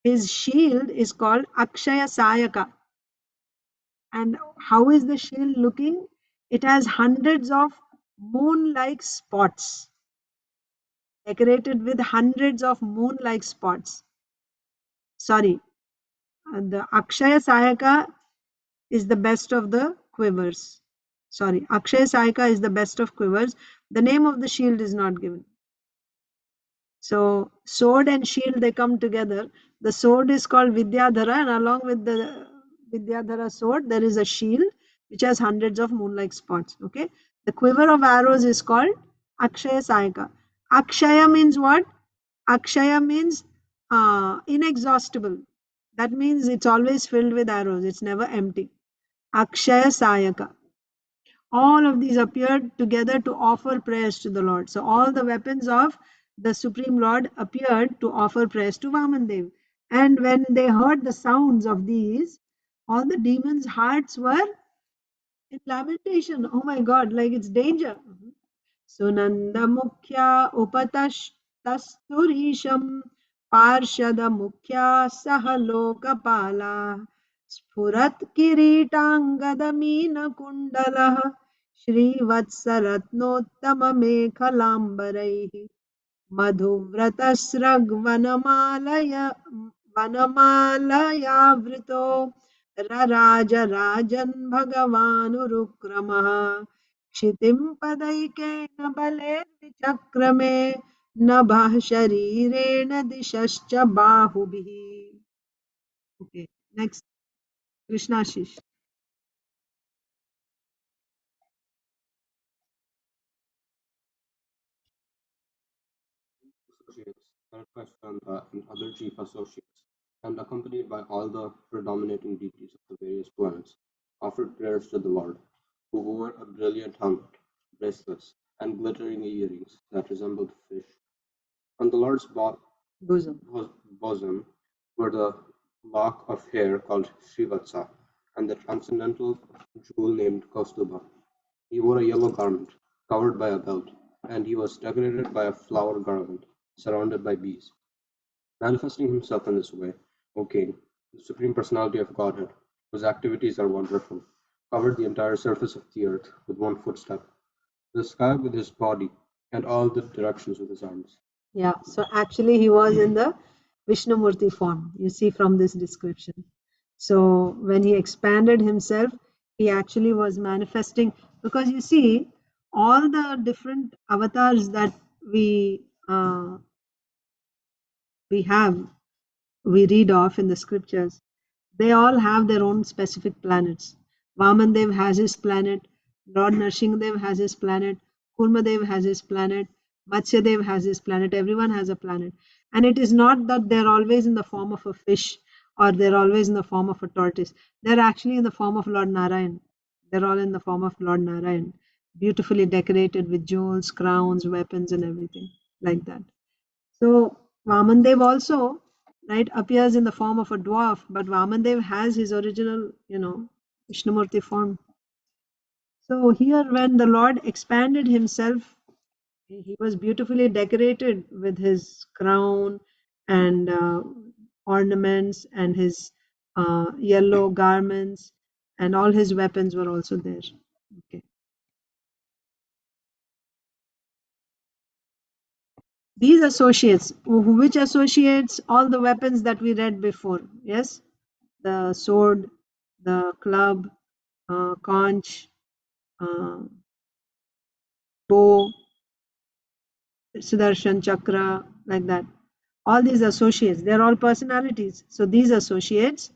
B: His shield is called Akshaya Sayaka. And how is the shield looking? It has hundreds of moon-like spots, decorated with hundreds of moon-like spots. Sorry, the Akshaya Sayaka is the best of the quivers. Sorry, Akshaya Sayaka is the best of quivers. The name of the shield is not given. So sword and shield, they come together. The sword is called Vidyadhara, and along with the Vidyadhara sword, there is a shield which has hundreds of moon-like spots. Okay, the quiver of arrows is called Akshaya Sayaka. Akshaya means what? Akshaya means inexhaustible. That means it's always filled with arrows. It's never empty. Akshaya Sayaka. All of these appeared together to offer prayers to the Lord. So all the weapons of the Supreme Lord appeared to offer prayers to Vamandev. And when they heard the sounds of these, all the demons' hearts were in lamentation. Oh my God, like it's danger. Sunanda Mukhya Upatashtasturisham Parshada Mukhya Sahalokapala Spurat Kiritangadamina Kundalaha श्रीवत्सरत्नोत्तममेखलाम्बरैः वनमालयावृतो रराजराजन् भगवानुरुक्रमः क्षितिं पदैकेन बलेर्विचक्रमे नभः शरीरेण दिशश्च बाहुभिः. Okay, next, Krishnashish.
M: Associates, led by Skanda and other chief associates, and accompanied by all the predominating deities of the various planets, offered prayers to the Lord, who wore a brilliant helmet, bracelets, and glittering earrings that resembled fish. On the Lord's bosom were the lock of hair called Srivatsa, and the transcendental jewel named Kaustuba. He wore a yellow garment, covered by a belt, and he was decorated by a flower garland, surrounded by bees. Manifesting himself in this way, O King, the Supreme Personality of Godhead, whose activities are wonderful, covered the entire surface of the earth with one footstep, the sky with his body, and all the directions with his arms.
B: Yeah, so actually he was in the Vishnumurti form, you see from this description. So when he expanded himself, he actually was manifesting, because you see all the different avatars that we read of in the scriptures, they all have their own specific planets. Vamandev has his planet, Lord Narsingadev has his planet, Kurmadev has his planet, Matsyadev has his planet, everyone has a planet. And it is not that they're always in the form of a fish or they're always in the form of a tortoise. They're actually in the form of Lord Narayan. They're all in the form of Lord Narayan, beautifully decorated with jewels, crowns, weapons, and everything like that. So Vamandev also, right, appears in the form of a dwarf, but Vamandev has his original, Vishnumurti form. So here when the Lord expanded himself, he was beautifully decorated with his crown and ornaments and his yellow garments, and all his weapons were also there. Okay. These associates, which associates? All the weapons that we read before, yes? The sword, the club, conch, bow, Sudarshan Chakra, like that. All these associates, they're all personalities. So these associates,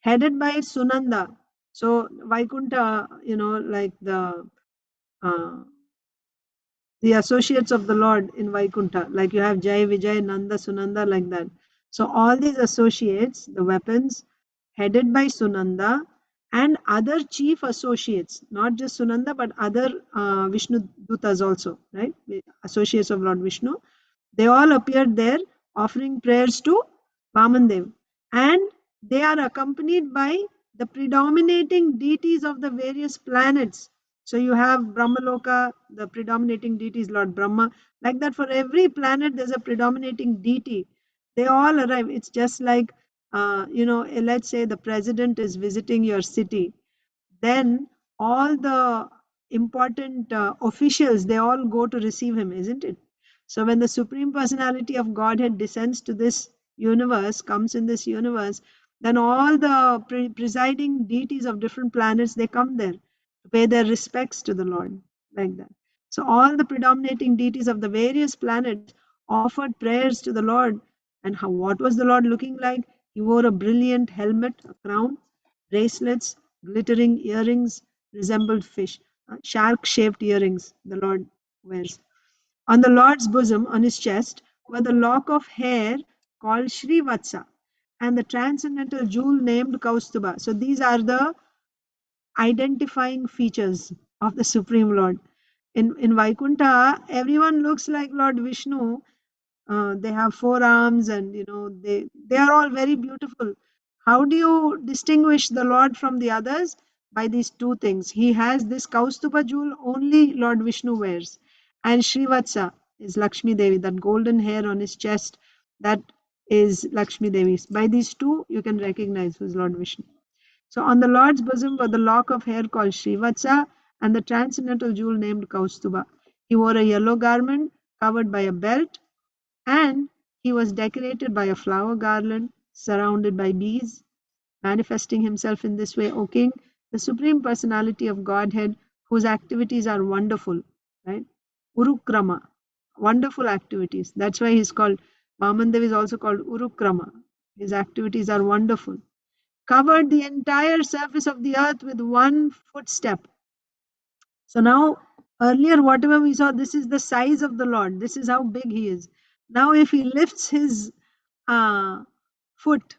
B: headed by Sunanda. So Vaikuntha, like the associates of the Lord in Vaikuntha, like you have Jai, Vijay, Nanda, Sunanda, like that. So all these associates, the weapons, headed by Sunanda and other chief associates, not just Sunanda, but other Vishnu Dutas also, right? Associates of Lord Vishnu. They all appeared there offering prayers to Vamandev. And they are accompanied by the predominating deities of the various planets. So you have Brahmaloka, the predominating deity is Lord Brahma. Like that, for every planet, there's a predominating deity. They all arrive. It's just like, let's say the president is visiting your city. Then all the important officials, they all go to receive him, isn't it? So when the Supreme Personality of Godhead descends to this universe, comes in this universe, then all the presiding deities of different planets, they come there to pay their respects to the Lord, like that. So all the predominating deities of the various planets offered prayers to the Lord. And what was the Lord looking like? He wore a brilliant helmet, a crown, bracelets, glittering earrings, resembled fish, shark-shaped earrings the Lord wears. On the Lord's bosom, on his chest, were the lock of hair called Srivatsa and the transcendental jewel named Kaustuba. So these are the identifying features of the Supreme Lord. In Vaikuntha, everyone looks like Lord Vishnu. They have four arms, and they are all very beautiful. How do you distinguish the Lord from the others? By these two things. He has this Kaustuba jewel only Lord Vishnu wears, and Srivatsa is Lakshmi Devi, that golden hair on his chest, that is Lakshmi Devi's. By these two, you can recognize who's Lord Vishnu. So on the Lord's bosom were the lock of hair called Srivatsa and the transcendental jewel named Kaustuba. He wore a yellow garment covered by a belt, and he was decorated by a flower garland surrounded by bees. Manifesting himself in this way, O King, the Supreme Personality of Godhead, whose activities are wonderful, right? Urukrama, wonderful activities. That's why he's called, Vamandev is also called Urukrama. His activities are wonderful. Covered the entire surface of the earth with one footstep. So now, earlier, whatever we saw, this is the size of the Lord. This is how big he is. Now, if he lifts his foot,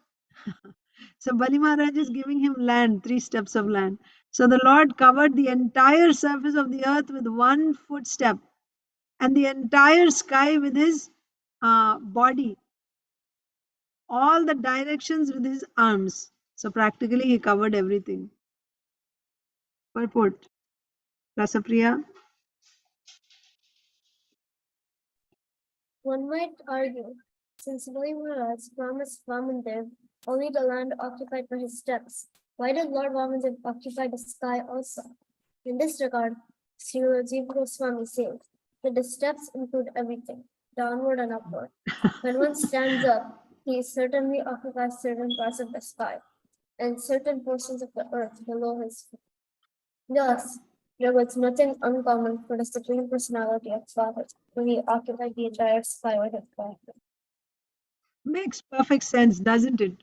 B: so Bali Maharaj is giving him land, 3 steps of land. So the Lord covered the entire surface of the earth with one footstep, and the entire sky with his body, all the directions with his arms. So practically he covered everything. Purport. Rasapriya.
E: One might argue, since Bali Maharaj promised Vamandev only the land occupied by his steps, why did Lord Vamandev occupy the sky also? In this regard, Srila Jiva Goswami says that the steps include everything, downward and upward. When one stands up, he certainly occupies certain parts of the sky and certain portions of the earth below his feet. Thus, there was nothing uncommon for the Supreme Personality of Godhead when he occupied the entire sky with his body.
B: Makes perfect sense, doesn't it?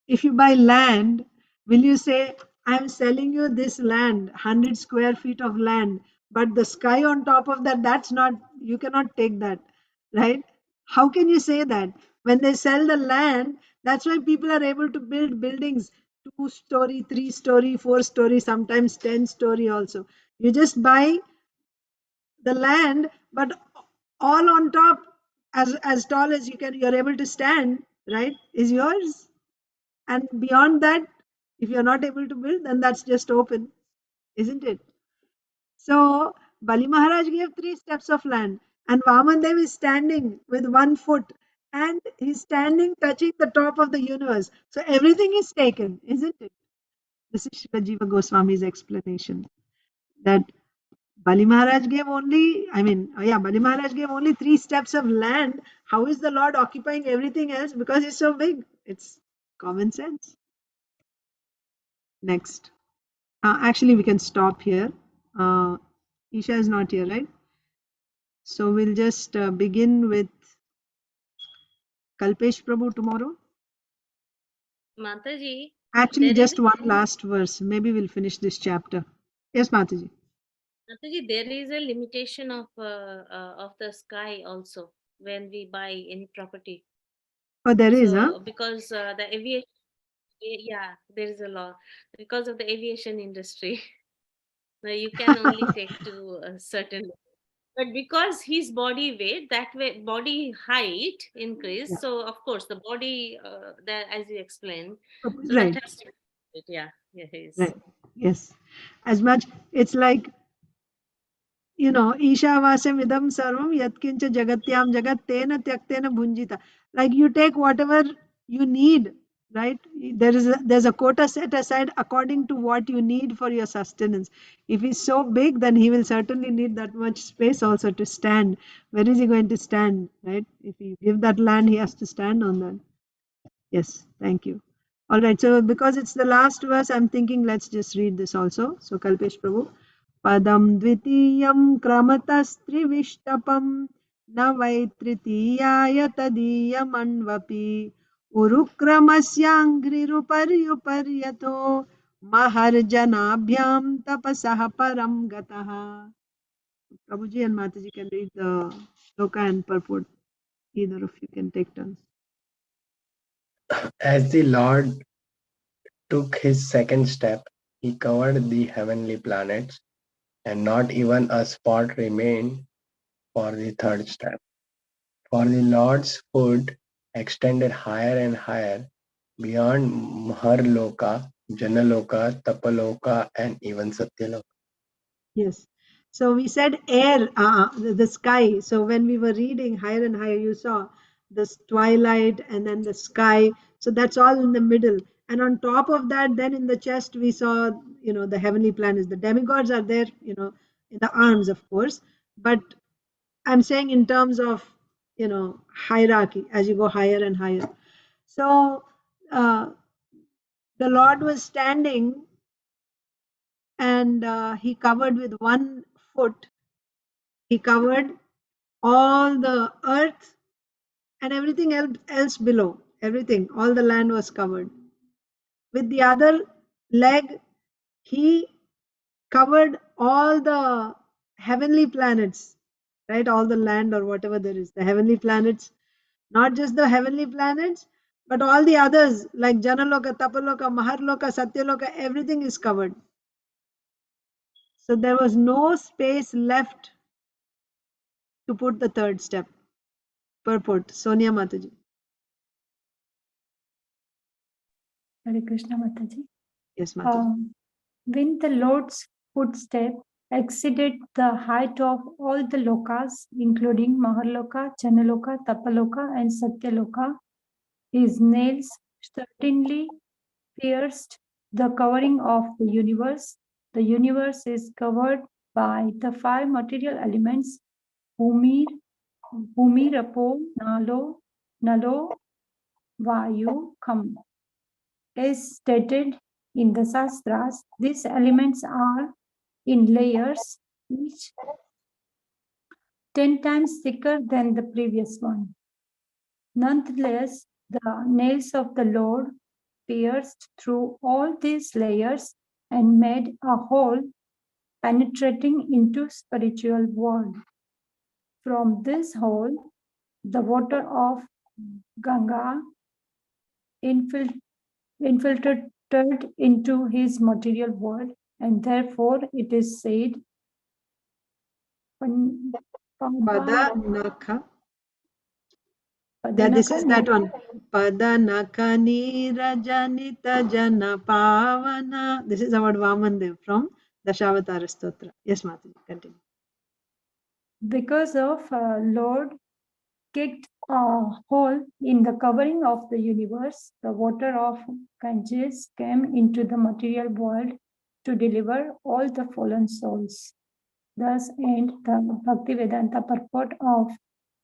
B: If you buy land, will you say, I'm selling you this land, 100 square feet of land, but the sky on top of that, that's not, you cannot take that, right? How can you say that? When they sell the land, that's why people are able to build buildings 2-story, 3-story, 4-story, sometimes 10-story also. You just buy the land, but all on top, as tall as you're able to stand, right, is yours. And beyond that, if you're not able to build, then that's just open, isn't it? So Bali Maharaj gave 3 steps of land, and Vamandev is standing with 1 foot, and he's standing touching the top of the universe. So everything is taken, isn't it? This is Srila Jiva Goswami's explanation, that Bali Maharaj gave only, Bali Maharaj gave only 3 steps of land. How is the Lord occupying everything else? Because he's so big. It's common sense. Next. Actually, we can stop here. Isha is not here, right? So we'll just begin with Kalpesh Prabhu tomorrow.
D: Mataji,
B: Actually,
D: there is
B: just one last verse. Maybe we'll finish this chapter. Yes, Mataji.
D: Mataji, there is a limitation of the sky also when we buy any property.
B: Oh, there is, huh?
D: So because the aviation, yeah, there is a law because of the aviation industry. Now you can only take to a certain. But because his body weight, that way body height increased,
B: Yeah.
D: so of course the body, that as you explained, so that
B: Right,
D: has to be it. Yeah, yeah, he's
B: right. Yes. As much, it's like, Ishavasam idam sarvam yatkincha jagatyam jagat tena tyaktena bhunjita. Like you take whatever you need, right? There's a quota set aside according to what you need for your sustenance. If he's so big, then he will certainly need that much space also to stand. Where is he going to stand, right? If you give that land, he has to stand on that. Yes, thank you. All right, so because it's the last verse, I'm thinking let's just read this also. So Kalpesh Prabhu. Padam dvitiyam kramatastриvishtapam na vai tritiyaya tadiyam anvapi urukramasyangriruparyuparyato maharjanabhyam tapasah param gataha. Prabhuji and Mataji can read the sloka and purport. Either of you can take turns.
H: As the Lord took his second step, he covered the heavenly planets, and not even a spot remained for the third step. For the Lord's foot extended higher and higher beyond Maharloka, Janaloka, Tapaloka, and even Satyaloka.
B: Yes. So we said air, the sky. So when we were reading higher and higher, you saw this twilight and then the sky. So that's all in the middle. And on top of that, then in the chest, we saw, the heavenly planets. The demigods are there, in the arms, of course. But I'm saying in terms of, hierarchy as you go higher and higher. So the Lord was standing and he covered with one foot. He covered all the earth and everything else below. Everything, all the land was covered. With the other leg, he covered all the heavenly planets, right? All the land or whatever there is, the heavenly planets, not just the heavenly planets, but all the others like Janaloka, Tapaloka, Maharloka, Satyaloka, everything is covered. So there was no space left to put the third step. Purport, Sonia Mataji.
I: Hare Krishna Mataji.
B: Yes, Mataji.
I: When the Lord's footstep exceeded the height of all the lokas, including Maharloka, Janaloka, Tapaloka, and Satyaloka, his nails certainly pierced the covering of the universe. The universe is covered by the five material elements: Bhumi, Rapo, Nalo, Vayu, Kham. As stated in the Shastras, these elements are in layers, each 10 times thicker than the previous one. Nonetheless, the nails of the Lord pierced through all these layers and made a hole penetrating into spiritual world. From this hole, the water of Ganga infiltrated into his material world, and therefore it is said,
B: Padanaka. Yeah, this is that one. Padanaka Nirajanita Jana Pavana. This is about Vamandev from Dashavatara Stotra. Yes, Mataji, continue.
I: Because of Lord kicked a hole in the covering of the universe, the water of Ganges came into the material world to deliver all the fallen souls. Thus end the Bhaktivedanta purport of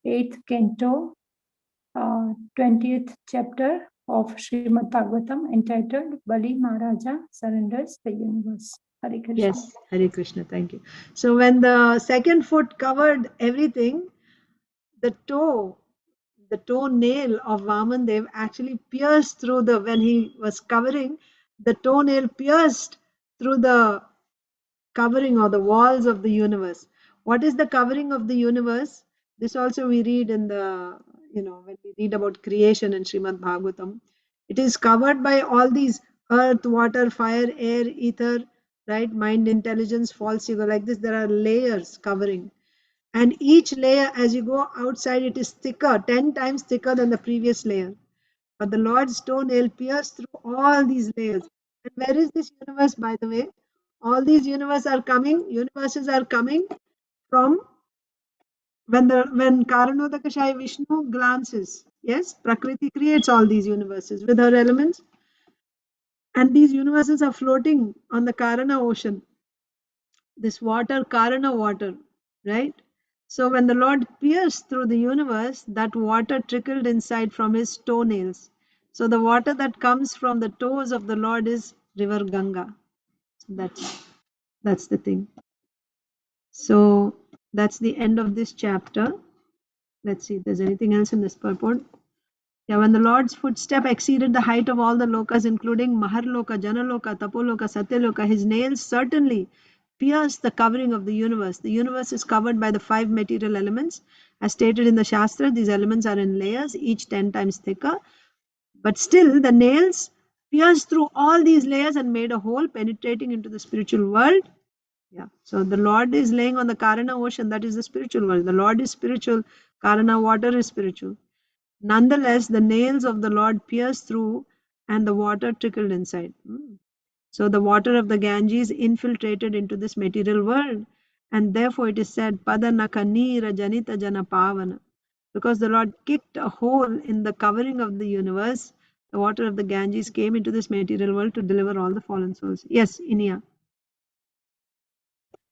I: 8th canto, 20th chapter of Srimad Bhagavatam, entitled Bali Maharaja Surrenders the Universe. Hare Krishna.
B: Yes, Hare Krishna, thank you. So when the second foot covered everything, the toenail of Vamandev actually pierced through when he was covering, the toenail pierced through the covering or the walls of the universe. What is the covering of the universe? This also we read in the, when we read about creation in Srimad Bhagavatam. It is covered by all these earth, water, fire, air, ether, right? Mind, intelligence, false ego, like this. There are layers covering. And each layer, as you go outside, it is thicker, 10 times thicker than the previous layer. But the Lord's toenail pierced through all these layers. And where is this universe, by the way? All these universes are coming from when Karanodakashayi Vishnu glances. Yes, Prakriti creates all these universes with her elements. And these universes are floating on the Karana ocean. This water, Karana water, right? So when the Lord pierced through the universe, that water trickled inside from his toenails. So the water that comes from the toes of the Lord is river Ganga. So that's the thing. So that's the end of this chapter. Let's see if there's anything else in this purport. Yeah, when the Lord's footstep exceeded the height of all the lokas, including Maharloka, Janaloka, Tapoloka, Satyaloka, his nails certainly pierced the covering of the universe. The universe is covered by the 5 material elements. As stated in the Shastra, these elements are in layers, each 10 times thicker. But still, the nails pierced through all these layers and made a hole, penetrating into the spiritual world. Yeah. So the Lord is laying on the Karana ocean, that is the spiritual world. The Lord is spiritual, Karana water is spiritual. Nonetheless, the nails of the Lord pierced through and the water trickled inside. So the water of the Ganges infiltrated into this material world, and therefore it is said, Padanaka Neera Janita Jana Pavana. Because the Lord kicked a hole in the covering of the universe, the water of the Ganges came into this material world to deliver all the fallen souls. Yes, Inia.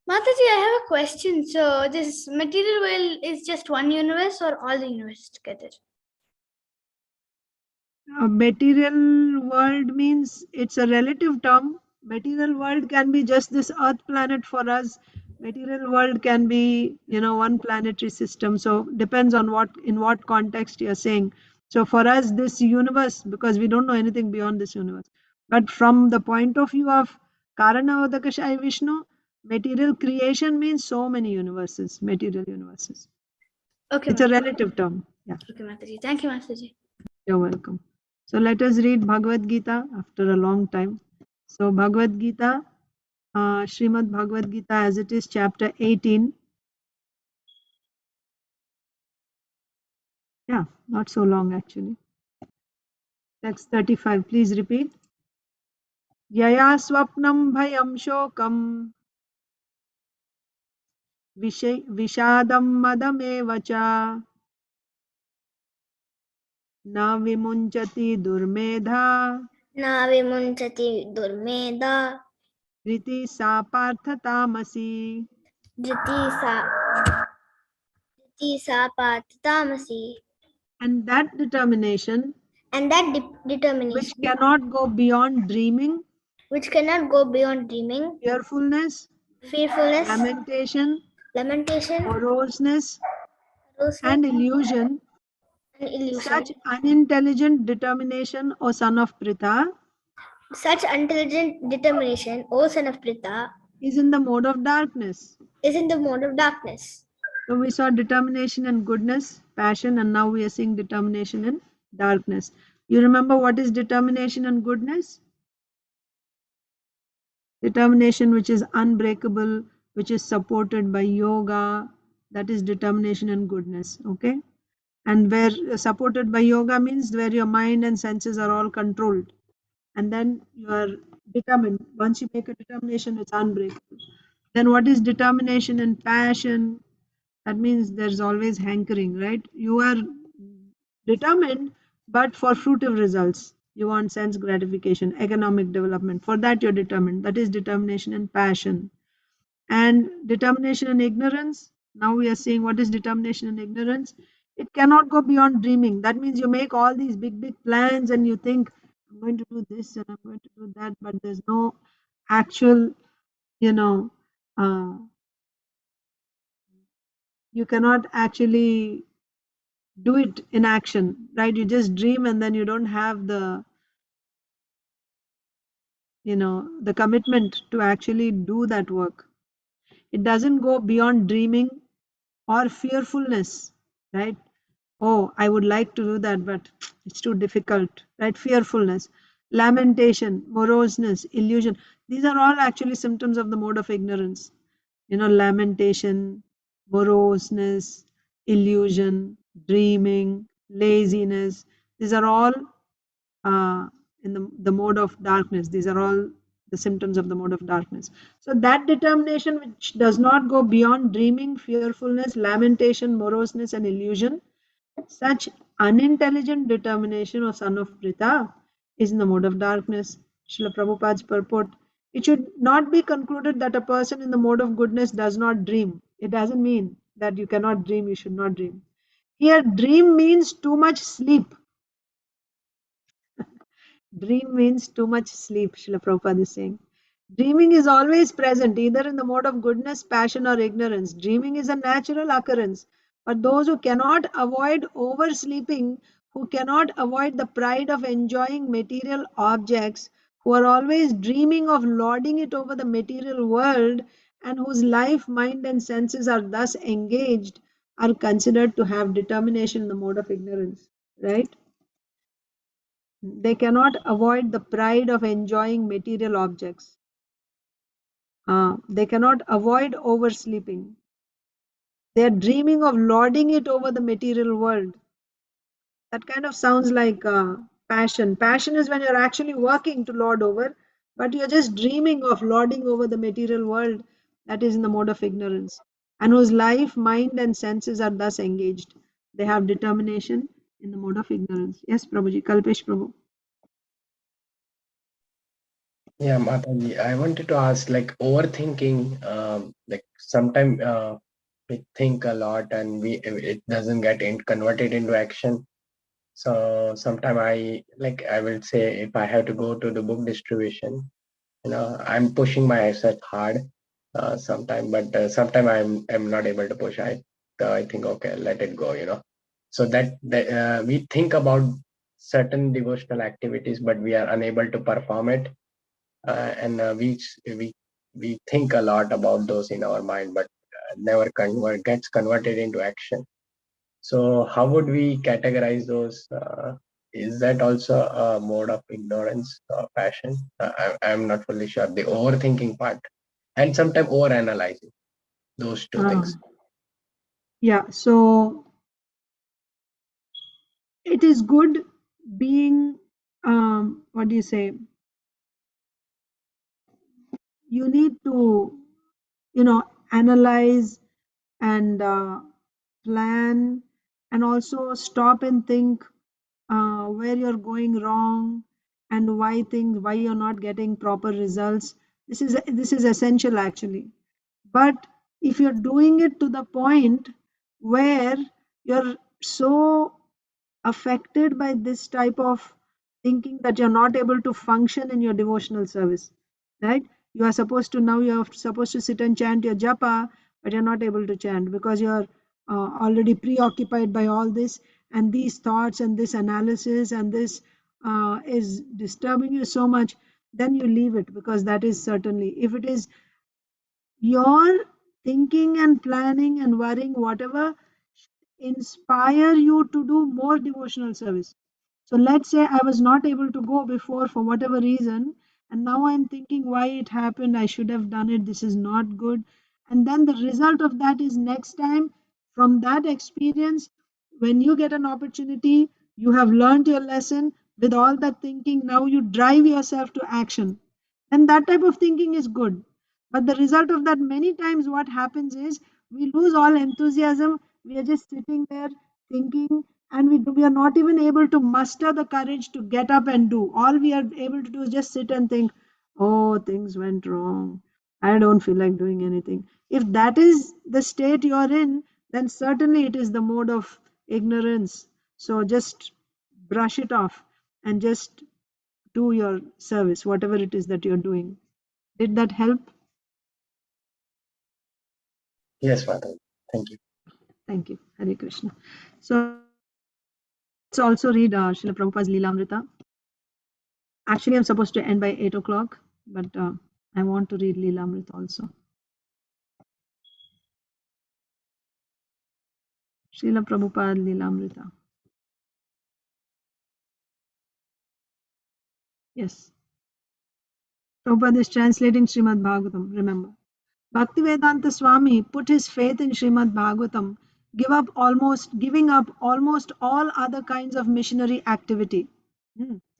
E: Mataji, I have a question. So this material world is just one universe or all the universes together?
B: Material world means it's a relative term. Material world can be just this earth planet for us. Material world can be, one planetary system. So depends on in what context you're saying. So for us, this universe, because we don't know anything beyond this universe. But from the point of view of Karanavadakashai Vishnu, material creation means so many universes, material universes.
E: Okay,
B: It's a relative term. Yeah.
E: Okay, Mataji. Thank you, Mataji.
B: You're welcome. So let us read Bhagavad Gita after a long time. So Bhagavad Gita, Srimad Bhagavad Gita as it is, chapter 18. Yeah, not so long actually. Text 35. Please repeat. Yaya swapnam bhayam shokam vishadam madamevacha na vimunchati durmedha
E: Na vimunchati durmeda
B: riti sa parthatamasi.
E: Driti sa tamasi.
B: And that determination
E: determination
B: which cannot go beyond dreaming, fearfulness,
E: fearfulness,
B: lamentation,
E: lamentation,
B: moroseness,
E: moroseness,
B: and illusion,
E: and illusion.
B: such unintelligent determination, O son of Pritha,
E: Such intelligent determination, O son of Pritha,
B: is in the mode of darkness.
E: is in the mode of darkness.
B: So we saw determination and goodness, passion, and now we are seeing determination and darkness. You remember what is determination and goodness? Determination which is unbreakable, which is supported by yoga, that is determination and goodness. Okay. And where supported by yoga means where your mind and senses are all controlled, and then you are determined. Once you make a determination, it's unbreakable. Then what is determination and passion? That means there's always hankering, right? You are determined, but for fruitive results. You want sense gratification, economic development. For that you're determined. That is determination and passion. And determination and ignorance. Now we are seeing what is determination and ignorance. It cannot go beyond dreaming. That means you make all these big plans and you think, I'm going to do this and I'm going to do that, but there's no actual, you cannot actually do it in action, right? You just dream and then you don't have the commitment to actually do that work. It doesn't go beyond dreaming or fearfulness, right? Oh, I would like to do that, but it's too difficult, right? Fearfulness, lamentation, moroseness, illusion. These are all actually symptoms of the mode of ignorance. Lamentation, moroseness, illusion, dreaming, laziness. These are all in the mode of darkness. These are all the symptoms of the mode of darkness. So that determination which does not go beyond dreaming, fearfulness, lamentation, moroseness, and illusion, such unintelligent determination, O son of Pritha, is in the mode of darkness. Srila Prabhupada's purport. It should not be concluded that a person in the mode of goodness does not dream. It doesn't mean that you cannot dream, you should not dream. Here, dream means too much sleep. Dream means too much sleep, Srila Prabhupada is saying. Dreaming is always present, either in the mode of goodness, passion, or ignorance. Dreaming is a natural occurrence. But those who cannot avoid oversleeping, who cannot avoid the pride of enjoying material objects, who are always dreaming of lording it over the material world, and whose life, mind, and senses are thus engaged, are considered to have determination in the mode of ignorance. Right? They cannot avoid the pride of enjoying material objects. They cannot avoid oversleeping. They are dreaming of lording it over the material world. That kind of sounds like passion. Passion is when you're actually working to lord over, but you're just dreaming of lording over the material world. That is in the mode of ignorance. And whose life, mind, and senses are thus engaged. They have determination in the mode of ignorance. Yes, Prabhuji. Kalpesh Prabhu.
H: Yeah, Mataji, I wanted to ask, like overthinking, like sometimes we think a lot and it doesn't get converted into action. So sometime I will say, if I have to go to the book distribution, I'm pushing myself hard sometime, but sometime I'm not able to push. I think, okay, let it go. So that we think about certain devotional activities, but we are unable to perform it, and we think a lot about those in our mind, but never gets converted into action. So how would we categorize those? Is that also a mode of ignorance or passion? I'm not fully sure. The overthinking part, and sometimes overanalyzing, those two things.
B: Yeah, so it is good being, what do you say? You need to, analyze and plan, and also stop and think where you're going wrong and why you're not getting proper results. This is essential actually. But if you're doing it to the point where you're so affected by this type of thinking that you're not able to function in your devotional service, right? You're supposed to sit and chant your japa, but you're not able to chant because you're already preoccupied by all this and these thoughts and this analysis, and this is disturbing you so much. Then you leave it, because that is certainly, if it is your thinking and planning and worrying, whatever, inspire you to do more devotional service. So let's say I was not able to go before for whatever reason, and now I'm thinking why it happened, I should have done it, this is not good. And then the result of that is, next time, from that experience, when you get an opportunity, you have learned your lesson. With all that thinking, now you drive yourself to action. And that type of thinking is good. But the result of that, many times what happens is, we lose all enthusiasm. We are just sitting there thinking, and we are not even able to muster the courage to get up and do. All we are able to do is just sit and think, oh, things went wrong, I don't feel like doing anything. If that is the state you're in, then certainly it is the mode of ignorance. So just brush it off and just do your service, whatever it is that you're doing. Did that help?
H: Yes, Mataji. Thank you.
B: Thank you. Hare Krishna. So let's also read Srila Prabhupada's Leelamrita. Actually, I'm supposed to end by 8 o'clock, but I want to read Leelamrita also. Srila Prabhupada Leelamrita. Yes. Prabhupada is translating Srimad Bhagavatam, remember. Bhaktivedanta Swami put his faith in Srimad Bhagavatam, giving up almost all other kinds of missionary activity.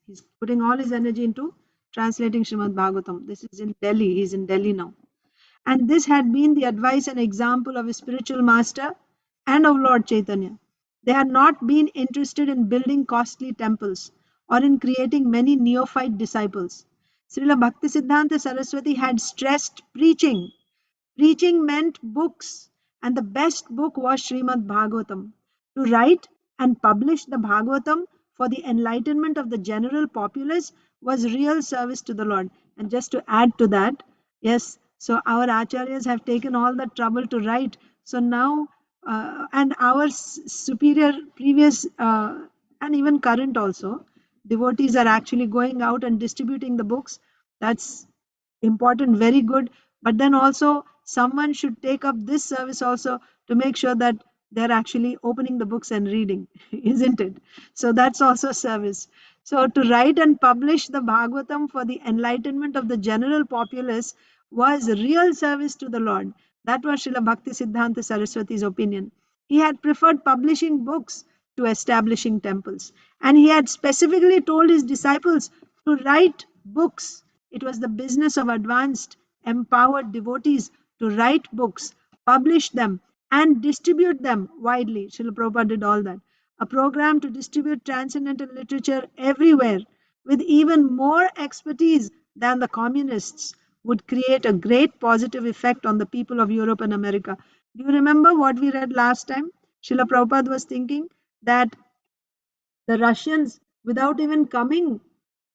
B: He's putting all his energy into translating Srimad Bhagavatam. This is in Delhi. He's in Delhi now. And this had been the advice and example of his spiritual master and of Lord Chaitanya. They had not been interested in building costly temples or in creating many neophyte disciples. Srila Bhaktisiddhanta Saraswati had stressed preaching. Preaching meant books, and the best book was Srimad Bhagavatam. To write and publish the Bhagavatam for the enlightenment of the general populace was real service to the Lord. And just to add to that, yes, so our acharyas have taken all the trouble to write. So now, and our superior, previous, and even current also, devotees are actually going out and distributing the books. That's important, very good. But then also someone should take up this service also to make sure that they're actually opening the books and reading, isn't it? So that's also service. So to write and publish the Bhagavatam for the enlightenment of the general populace was real service to the Lord. That was Srila Bhakti Siddhanta Saraswati's opinion. He had preferred publishing books to establishing temples. And he had specifically told his disciples to write books. It was the business of advanced, empowered devotees to write books, publish them, and distribute them widely. Srila Prabhupada did all that. A program to distribute transcendental literature everywhere with even more expertise than the communists would create a great positive effect on the people of Europe and America. Do you remember what we read last time? Srila Prabhupada was thinking that the Russians, without even coming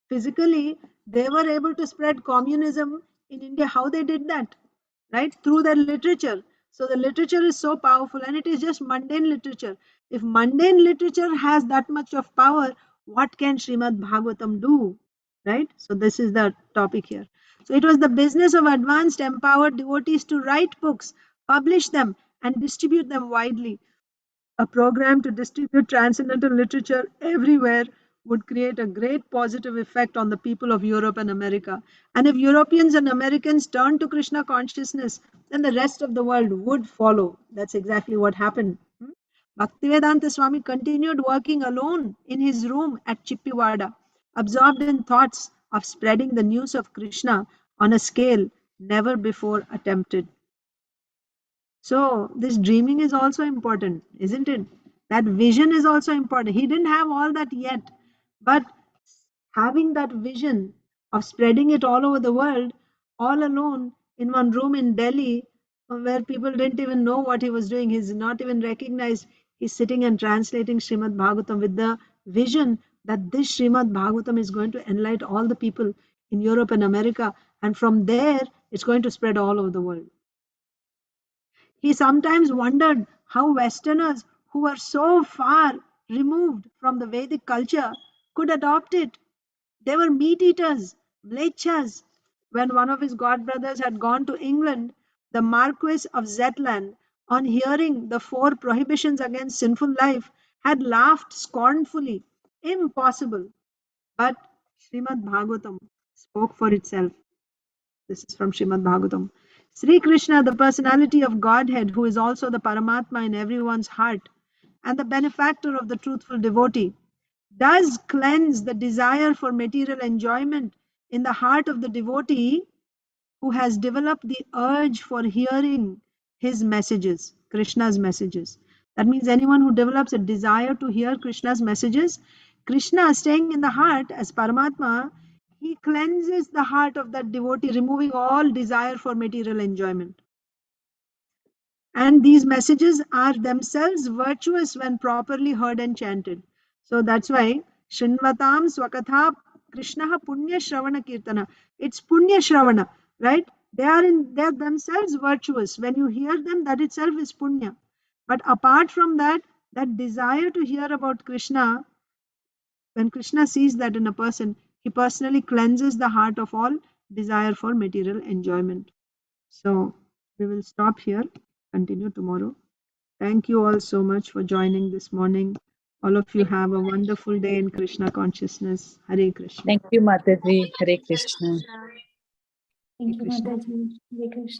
B: physically, they were able to spread communism in India. How they did that? Right? Through their literature. So the literature is so powerful, and it is just mundane literature. If mundane literature has that much of power, what can Srimad Bhagavatam do? Right? So this is the topic here. So it was the business of advanced, empowered devotees to write books, publish them, and distribute them widely. A program to distribute transcendental literature everywhere would create a great positive effect on the people of Europe and America. And if Europeans and Americans turn to Krishna consciousness, then the rest of the world would follow. That's exactly what happened. Bhaktivedanta Swami continued working alone in his room at Chippiwada, absorbed in thoughts of spreading the news of Krishna on a scale never before attempted. So this dreaming is also important, isn't it? That vision is also important. He didn't have all that yet, but having that vision of spreading it all over the world, all alone in one room in Delhi, where people didn't even know what he was doing, he's not even recognized. He's sitting and translating Srimad Bhagavatam with the vision that this Srimad Bhagavatam is going to enlighten all the people in Europe and America, and from there it's going to spread all over the world. He sometimes wondered how Westerners who were so far removed from the Vedic culture could adopt it. They were meat eaters, mlechas. When one of his godbrothers had gone to England, the Marquis of Zetland, on hearing the 4 prohibitions against sinful life, had laughed scornfully. Impossible. But Srimad Bhagavatam spoke for itself. This is from Srimad Bhagavatam. Sri Krishna, the personality of Godhead, who is also the Paramatma in everyone's heart and the benefactor of the truthful devotee, does cleanse the desire for material enjoyment in the heart of the devotee who has developed the urge for hearing his messages, Krishna's messages. That means anyone who develops a desire to hear Krishna's messages, Krishna staying in the heart as Paramatma, he cleanses the heart of that devotee, removing all desire for material enjoyment. And these messages are themselves virtuous when properly heard and chanted. So that's why Shrinvatam Swakatha Krishna Punya Shravana Kirtana. It's Punya Shravana, right? They are themselves virtuous. When you hear them, that itself is Punya. But apart from that, that desire to hear about Krishna, when Krishna sees that in a person, he personally cleanses the heart of all desire for material enjoyment. So we will stop here, continue tomorrow. Thank you all so much for joining this morning. All of you have a wonderful day in Krishna consciousness. Hare Krishna.
J: Thank you, Mataji. Hare Krishna.
I: Thank you, Mataji. Hare Krishna.